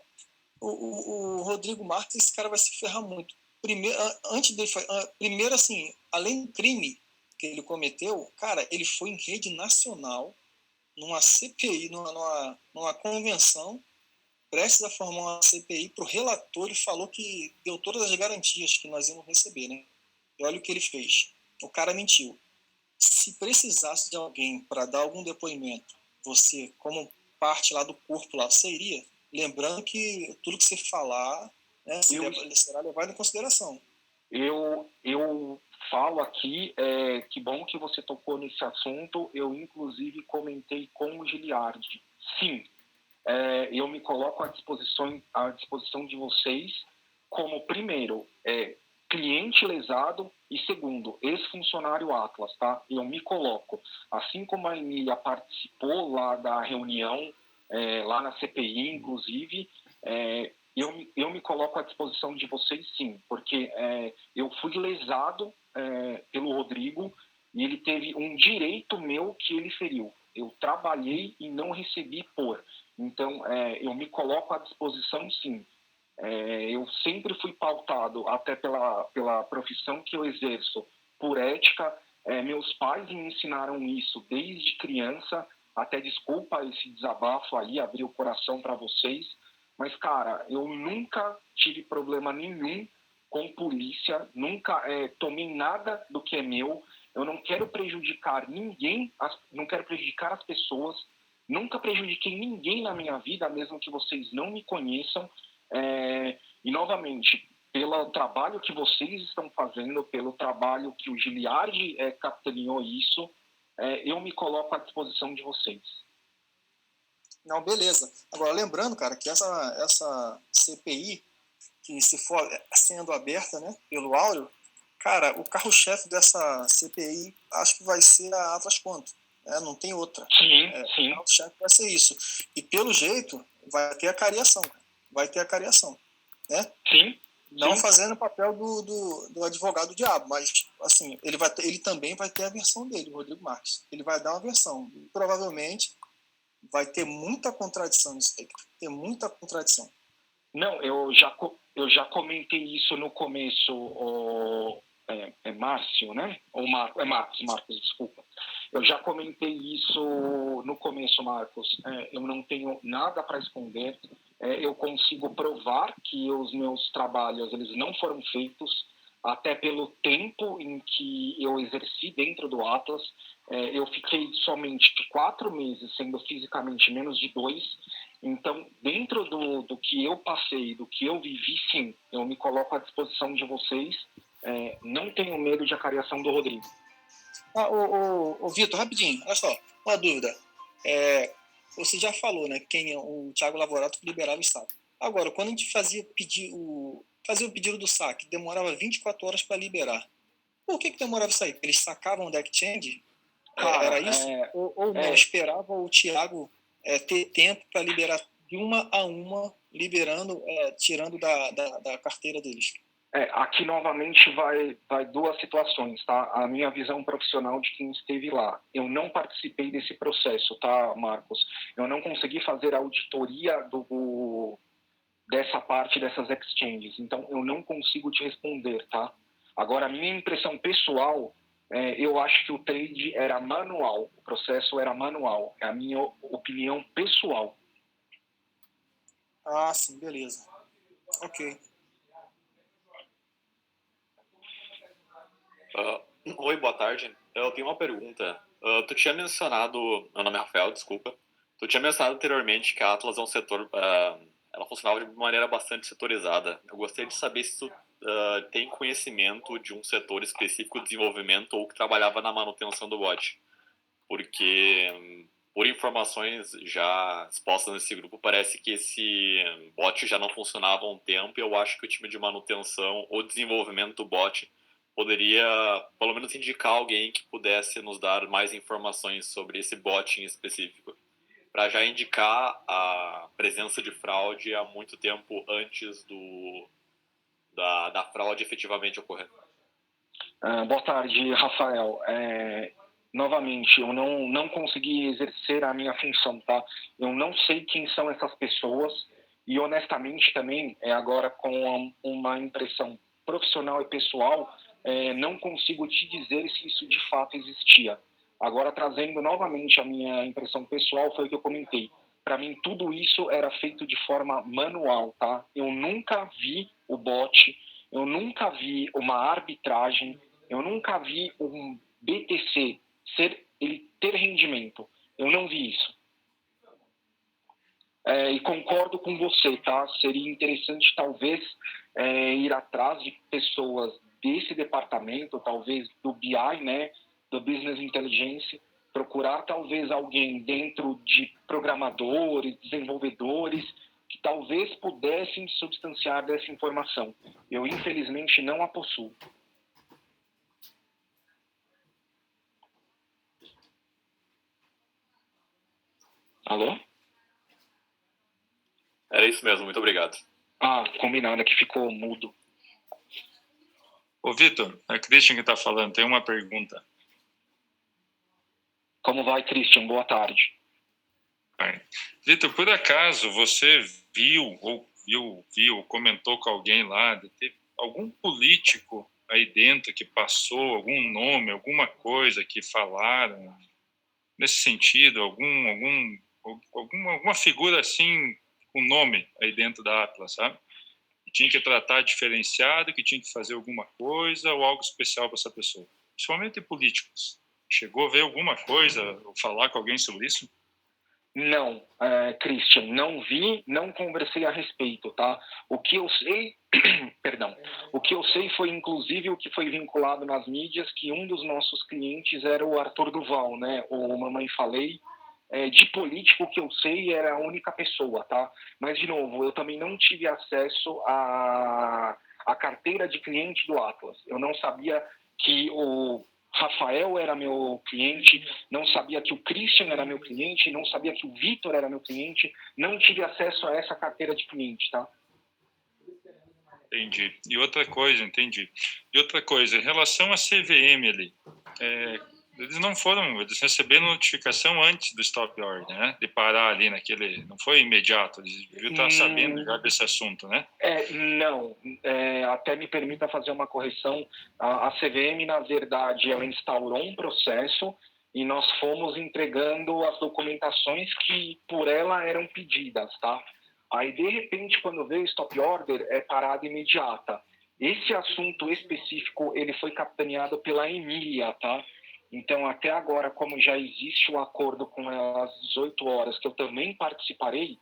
Speaker 14: o Rodrigo Marques, esse cara vai se ferrar muito. Primeiro, assim, além do crime que ele cometeu, cara, ele foi em rede nacional, numa CPI, numa convenção, prestes a formar uma CPI, para o relator, ele falou que deu todas as garantias que nós íamos receber, né? E olha o que ele fez. O cara mentiu. Se precisasse de alguém para dar algum depoimento, você, como parte lá do corpo lá, você iria? Lembrando que tudo que você falar, né, será levado em consideração.
Speaker 13: Eu falo aqui, que bom que você tocou nesse assunto, eu inclusive comentei com o Giliardi. Sim, eu me coloco à disposição de vocês como, primeiro, cliente lesado e, segundo, ex-funcionário Atlas, tá? Eu me coloco, assim como a Emília participou lá da reunião, lá na CPI, inclusive, eu me coloco à disposição de vocês, sim, porque eu fui lesado pelo Rodrigo e ele teve um direito meu que ele feriu. Eu trabalhei e não recebi por. Então, eu me coloco à disposição, sim. Eu sempre fui pautado, até pela profissão que eu exerço, por ética. Meus pais me ensinaram isso desde criança. Até desculpa esse desabafo aí, abrir o coração para vocês. Mas, cara, eu nunca tive problema nenhum com polícia, nunca tomei nada do que é meu. Eu não quero prejudicar ninguém, não quero prejudicar as pessoas. Nunca prejudiquei ninguém na minha vida, mesmo que vocês não me conheçam. E, novamente, pelo trabalho que vocês estão fazendo, pelo trabalho que o Giliardi capitaneou isso, eu me coloco à disposição de vocês.
Speaker 14: Não, beleza. Agora, lembrando, cara, que essa CPI, que se for sendo aberta, né, pelo Áureo, cara, o carro-chefe dessa CPI acho que vai ser a Atlas Quantum. Não tem outra.
Speaker 13: Sim.
Speaker 14: O carro-chefe vai ser isso. E, pelo jeito, vai ter a cariação. Vai ter a cariação. Né?
Speaker 13: Sim.
Speaker 14: Não fazendo o papel do advogado do diabo, mas assim, ele também vai ter a versão dele, o Rodrigo Marques. Ele vai dar uma versão. E, provavelmente vai ter muita contradição nisso aí. Tem muita contradição.
Speaker 13: Não, eu já comentei isso no começo, Márcio, né? Ou Marcos, desculpa. Eu já comentei isso no começo, Marcos. Eu não tenho nada para esconder. Eu consigo provar que os meus trabalhos eles não foram feitos, até pelo tempo em que eu exerci dentro do Atlas. Eu fiquei somente 4 meses, sendo fisicamente menos de 2. Então, dentro do que eu passei, do que eu vivi, sim, eu me coloco à disposição de vocês. Não tenho medo de acariação do Rodrigo.
Speaker 14: Vitor, rapidinho, olha só, uma dúvida. Você já falou, né, o Thiago Lavorato liberava o saque. Agora, quando a gente fazia o pedido do saque, demorava 24 horas para liberar. Por que demorava isso aí? Porque eles sacavam o deck change? Era isso? Ou não? Esperava o Thiago ter tempo para liberar de uma a uma, liberando, tirando da carteira deles?
Speaker 13: Aqui novamente vai 2 situações, tá? A minha visão profissional de quem esteve lá. Eu não participei desse processo, tá, Marcos? Eu não consegui fazer a auditoria dessa parte dessas exchanges, então eu não consigo te responder, tá? Agora, a minha impressão pessoal, eu acho que o trade era manual, o processo era manual, é a minha opinião pessoal.
Speaker 14: Ah, sim, beleza. Ok.
Speaker 17: Oi, boa tarde. Eu tenho uma pergunta. Tu tinha mencionado, meu nome é Rafael, desculpa. Tu tinha mencionado anteriormente que a Atlas é um setor, ela funcionava de maneira bastante setorizada. Eu gostaria de saber se tu tem conhecimento de um setor específico de desenvolvimento ou que trabalhava na manutenção do bot. Porque, por informações já expostas nesse grupo, parece que esse bot já não funcionava há um tempo e eu acho que o time de manutenção ou desenvolvimento do bot poderia, pelo menos, indicar alguém que pudesse nos dar mais informações sobre esse bot em específico, para já indicar a presença de fraude há muito tempo antes da fraude efetivamente ocorrer.
Speaker 13: Boa tarde, Rafael. Novamente, eu não consegui exercer a minha função, tá? Eu não sei quem são essas pessoas e, honestamente, também, agora com uma impressão profissional e pessoal, não consigo te dizer se isso de fato existia. Agora, trazendo novamente a minha impressão pessoal, foi o que eu comentei. Para mim, tudo isso era feito de forma manual, tá? Eu nunca vi o bot, eu nunca vi uma arbitragem, eu nunca vi um BTC ele ter rendimento. Eu não vi isso. E concordo com você, tá? Seria interessante, talvez, ir atrás de pessoas desse departamento, talvez do BI, né, do Business Intelligence, procurar talvez alguém dentro de programadores, desenvolvedores, que talvez pudessem substanciar dessa informação. Eu, infelizmente, não a possuo. Alô?
Speaker 17: Era isso mesmo, muito obrigado.
Speaker 13: Combinado, que ficou mudo.
Speaker 18: Ô, Vitor, é Christian que está falando, tem uma pergunta.
Speaker 13: Como vai, Christian? Boa tarde.
Speaker 18: Vitor, por acaso você viu, comentou com alguém lá, de ter algum político aí dentro que passou algum nome, alguma coisa que falaram nesse sentido, alguma figura assim, com nome aí dentro da Atlas, sabe? Que tinha que tratar diferenciado, que tinha que fazer alguma coisa ou algo especial para essa pessoa. Principalmente políticos. Chegou a ver alguma coisa, ou falar com alguém sobre isso?
Speaker 13: Não, Christian, não vi, não conversei a respeito, tá? O que eu sei, o que eu sei foi, inclusive, o que foi vinculado nas mídias, que um dos nossos clientes era o Arthur Duval, né? O Mamãe Falei. De político, que eu sei, era a única pessoa, tá? Mas, de novo, eu também não tive acesso à carteira de cliente do Atlas. Eu não sabia que o Rafael era meu cliente, não sabia que o Christian era meu cliente, não sabia que o Vitor era meu cliente, não tive acesso a essa carteira de cliente, tá?
Speaker 18: Entendi. E outra coisa, em relação à CVM ali, eles receberam notificação antes do stop order, né? De parar ali naquele, não foi imediato, eles deviam estar sabendo já desse assunto, né?
Speaker 13: Não, até me permita fazer uma correção, a CVM, na verdade, ela instaurou um processo e nós fomos entregando as documentações que por ela eram pedidas, tá? Aí, de repente, quando veio o stop order, é parada imediata. Esse assunto específico, ele foi capitaneado pela Emília, tá? Então, até agora, como já existe um acordo com ela às 18 horas, que eu também participarei,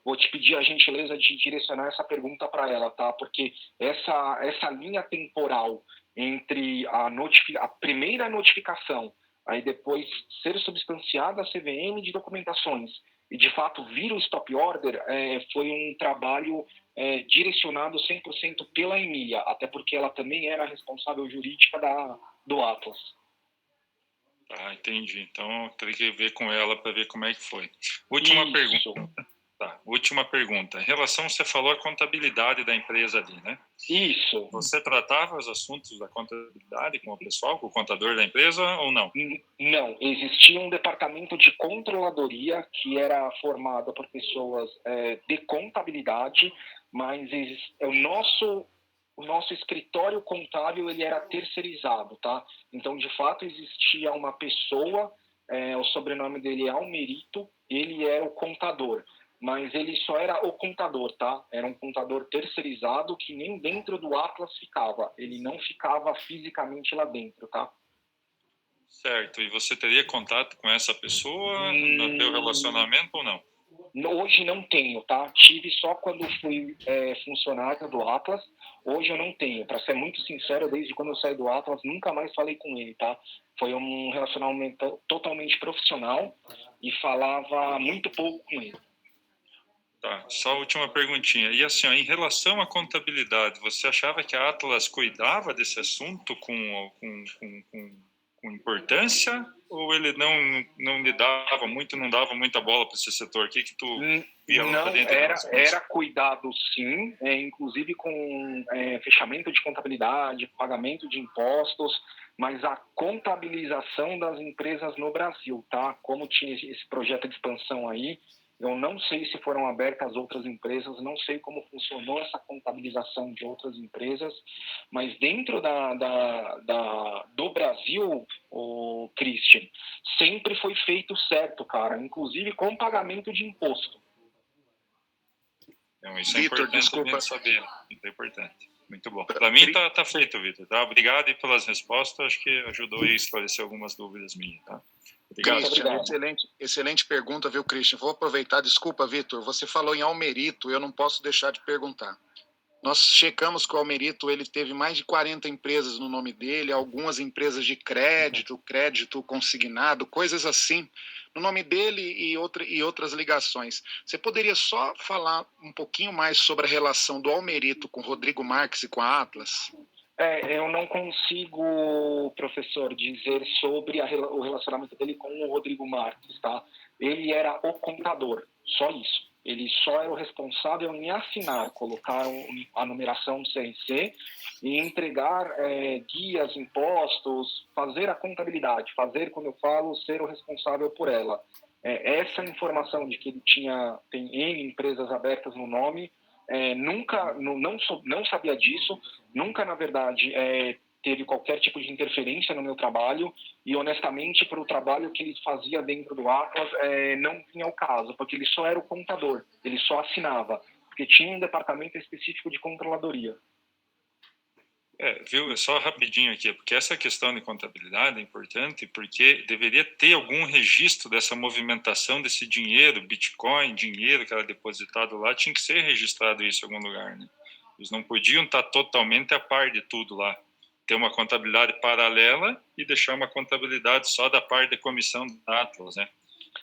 Speaker 13: vou te pedir a gentileza de direcionar essa pergunta para ela, tá? Porque essa linha temporal entre a primeira notificação, aí depois ser substanciada a CVM de documentações e, de fato, vir o stop order, foi um trabalho direcionado 100% pela Emília, até porque ela também era a responsável jurídica do Atlas.
Speaker 18: Entendi. Então, eu teria que ver com ela para ver como é que foi. Última pergunta. Em relação, você falou a contabilidade da empresa ali, né?
Speaker 13: Isso.
Speaker 18: Você tratava os assuntos da contabilidade com o pessoal, com o contador da empresa ou não?
Speaker 13: Não. Existia um departamento de controladoria que era formado por pessoas de contabilidade, mas o nosso escritório contábil, ele era terceirizado, tá? Então, de fato, existia uma pessoa, o sobrenome dele é Almerito, ele é o contador, mas ele só era o contador, tá? Era um contador terceirizado que nem dentro do Atlas ficava, ele não ficava fisicamente lá dentro, tá?
Speaker 18: Certo, e você teria contato com essa pessoa no teu relacionamento ou não?
Speaker 13: Hoje não tenho, tá? Tive só quando fui funcionário do Atlas. Hoje eu não tenho. Para ser muito sincero, desde quando eu saí do Atlas, nunca mais falei com ele, tá? Foi um relacionamento totalmente profissional e falava muito pouco com ele.
Speaker 18: Tá, só a última perguntinha. E assim, ó, em relação à contabilidade, você achava que a Atlas cuidava desse assunto com importância, ou ele não lhe dava muito, não dava muita bola para esse setor? O que tu via lá dentro?
Speaker 13: Era cuidado, sim, inclusive com fechamento de contabilidade, pagamento de impostos, mas a contabilização das empresas no Brasil, tá? Como tinha esse projeto de expansão aí, eu não sei se foram abertas outras empresas, não sei como funcionou essa contabilização de outras empresas, mas dentro do Brasil, o Christian, sempre foi feito certo, cara, inclusive com pagamento de imposto.
Speaker 18: Então, isso é importante desculpa. Saber. Isso é importante. Muito bom. Para mim tá feito, Vitor. Tá? Obrigado aí pelas respostas, acho que ajudou a esclarecer algumas dúvidas minhas. Tá?
Speaker 7: Christian, excelente pergunta, viu, Christian? Vou aproveitar, desculpa, Vitor, você falou em Almerito, eu não posso deixar de perguntar. Nós checamos que o Almerito ele teve mais de 40 empresas no nome dele, algumas empresas de crédito consignado, coisas assim, no nome dele e outras ligações. Você poderia só falar um pouquinho mais sobre a relação do Almerito com o Rodrigo Marques e com a Atlas?
Speaker 13: Eu não consigo, professor, dizer sobre o relacionamento dele com o Rodrigo Marques, tá? Ele era o contador, só isso. Ele só era o responsável em assinar, colocar a numeração do CRC e entregar guias, impostos, fazer a contabilidade, fazer, quando eu falo, ser o responsável por ela. Essa informação de que ele tem N empresas abertas no nome, nunca, não sabia disso, nunca, na verdade, teve qualquer tipo de interferência no meu trabalho e, honestamente, para o trabalho que ele fazia dentro do Atlas, não vinha ao caso, porque ele só era o contador, ele só assinava, porque tinha um departamento específico de controladoria.
Speaker 18: Viu? Só rapidinho aqui, porque essa questão de contabilidade é importante, porque deveria ter algum registro dessa movimentação desse dinheiro, Bitcoin, dinheiro que era depositado lá, tinha que ser registrado isso em algum lugar, né? Eles não podiam estar totalmente a par de tudo lá. Ter uma contabilidade paralela e deixar uma contabilidade só da parte da comissão da Atlas, né?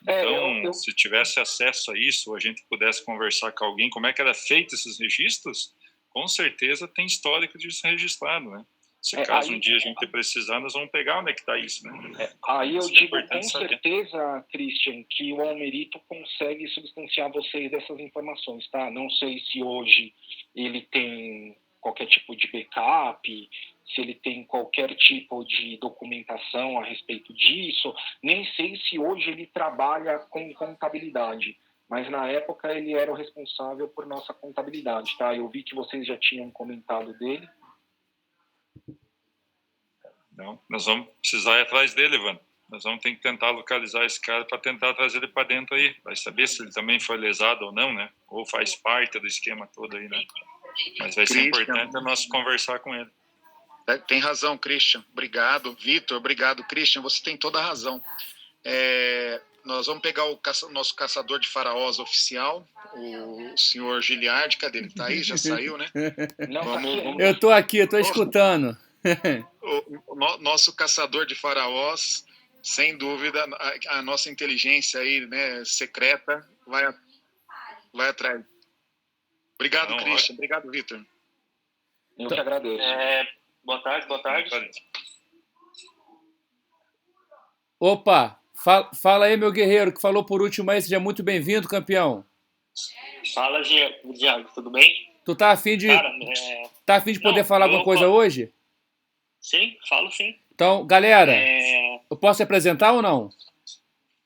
Speaker 18: Então, se tivesse acesso a isso, ou a gente pudesse conversar com alguém, como é que era feito esses registros, com certeza tem histórico disso registrado, né? Se caso um dia a gente precisar, nós vamos pegar onde é que está isso, né?
Speaker 13: Aí eu digo com certeza, Christian, que o Almerito consegue substanciar vocês dessas informações, tá? Não sei se hoje ele tem qualquer tipo de backup, se ele tem qualquer tipo de documentação a respeito disso, nem sei se hoje ele trabalha com contabilidade, mas na época ele era o responsável por nossa contabilidade, tá? Eu vi que vocês já tinham comentado dele.
Speaker 18: Não, nós vamos precisar ir atrás dele, Evandro. Nós vamos ter que tentar localizar esse cara para tentar trazer ele para dentro aí. Vai saber se ele também foi lesado ou não, né? Ou faz parte do esquema todo aí, né? Mas vai ser importante nós conversar com ele.
Speaker 7: Tem razão, Christian. Obrigado. Vitor, obrigado, Christian. Você tem toda a razão. Nós vamos pegar o nosso caçador de faraós oficial, o senhor Giliardi. Cadê ele? Tá aí? Já saiu, né?
Speaker 1: Eu tô aqui, eu tô escutando.
Speaker 7: O nosso caçador de faraós, sem dúvida, a nossa inteligência aí, né, secreta, vai atrás. Obrigado, Christian. Obrigado, Vitor.
Speaker 13: Eu que agradeço.
Speaker 16: Boa tarde.
Speaker 1: Opa, fala aí, meu guerreiro, que falou por último aí. Seja muito bem-vindo, campeão.
Speaker 16: Fala, Diago, tudo bem?
Speaker 1: Tu tá afim de, poder falar alguma coisa hoje?
Speaker 16: Sim, falo sim.
Speaker 1: Então, galera, eu posso se apresentar ou não?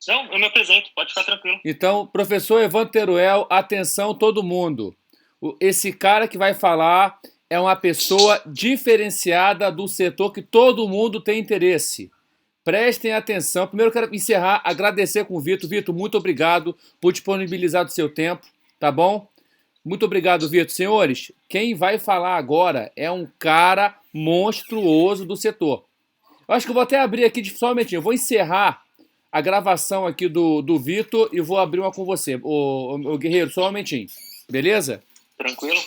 Speaker 16: Não, eu me apresento, pode ficar tranquilo.
Speaker 1: Então, professor Evandro Teruel, atenção todo mundo. Esse cara que vai falar é uma pessoa diferenciada do setor que todo mundo tem interesse. Prestem atenção. Primeiro eu quero encerrar, agradecer com o Vitor. Vitor, muito obrigado por disponibilizar do seu tempo, tá bom? Muito obrigado, Vitor. Senhores, quem vai falar agora é um cara monstruoso do setor. Eu acho que eu vou até abrir aqui só um momentinho. Eu vou encerrar a gravação aqui do Vitor e vou abrir uma com você. Ô, guerreiro, só um momentinho. Beleza?
Speaker 16: Tranquilo.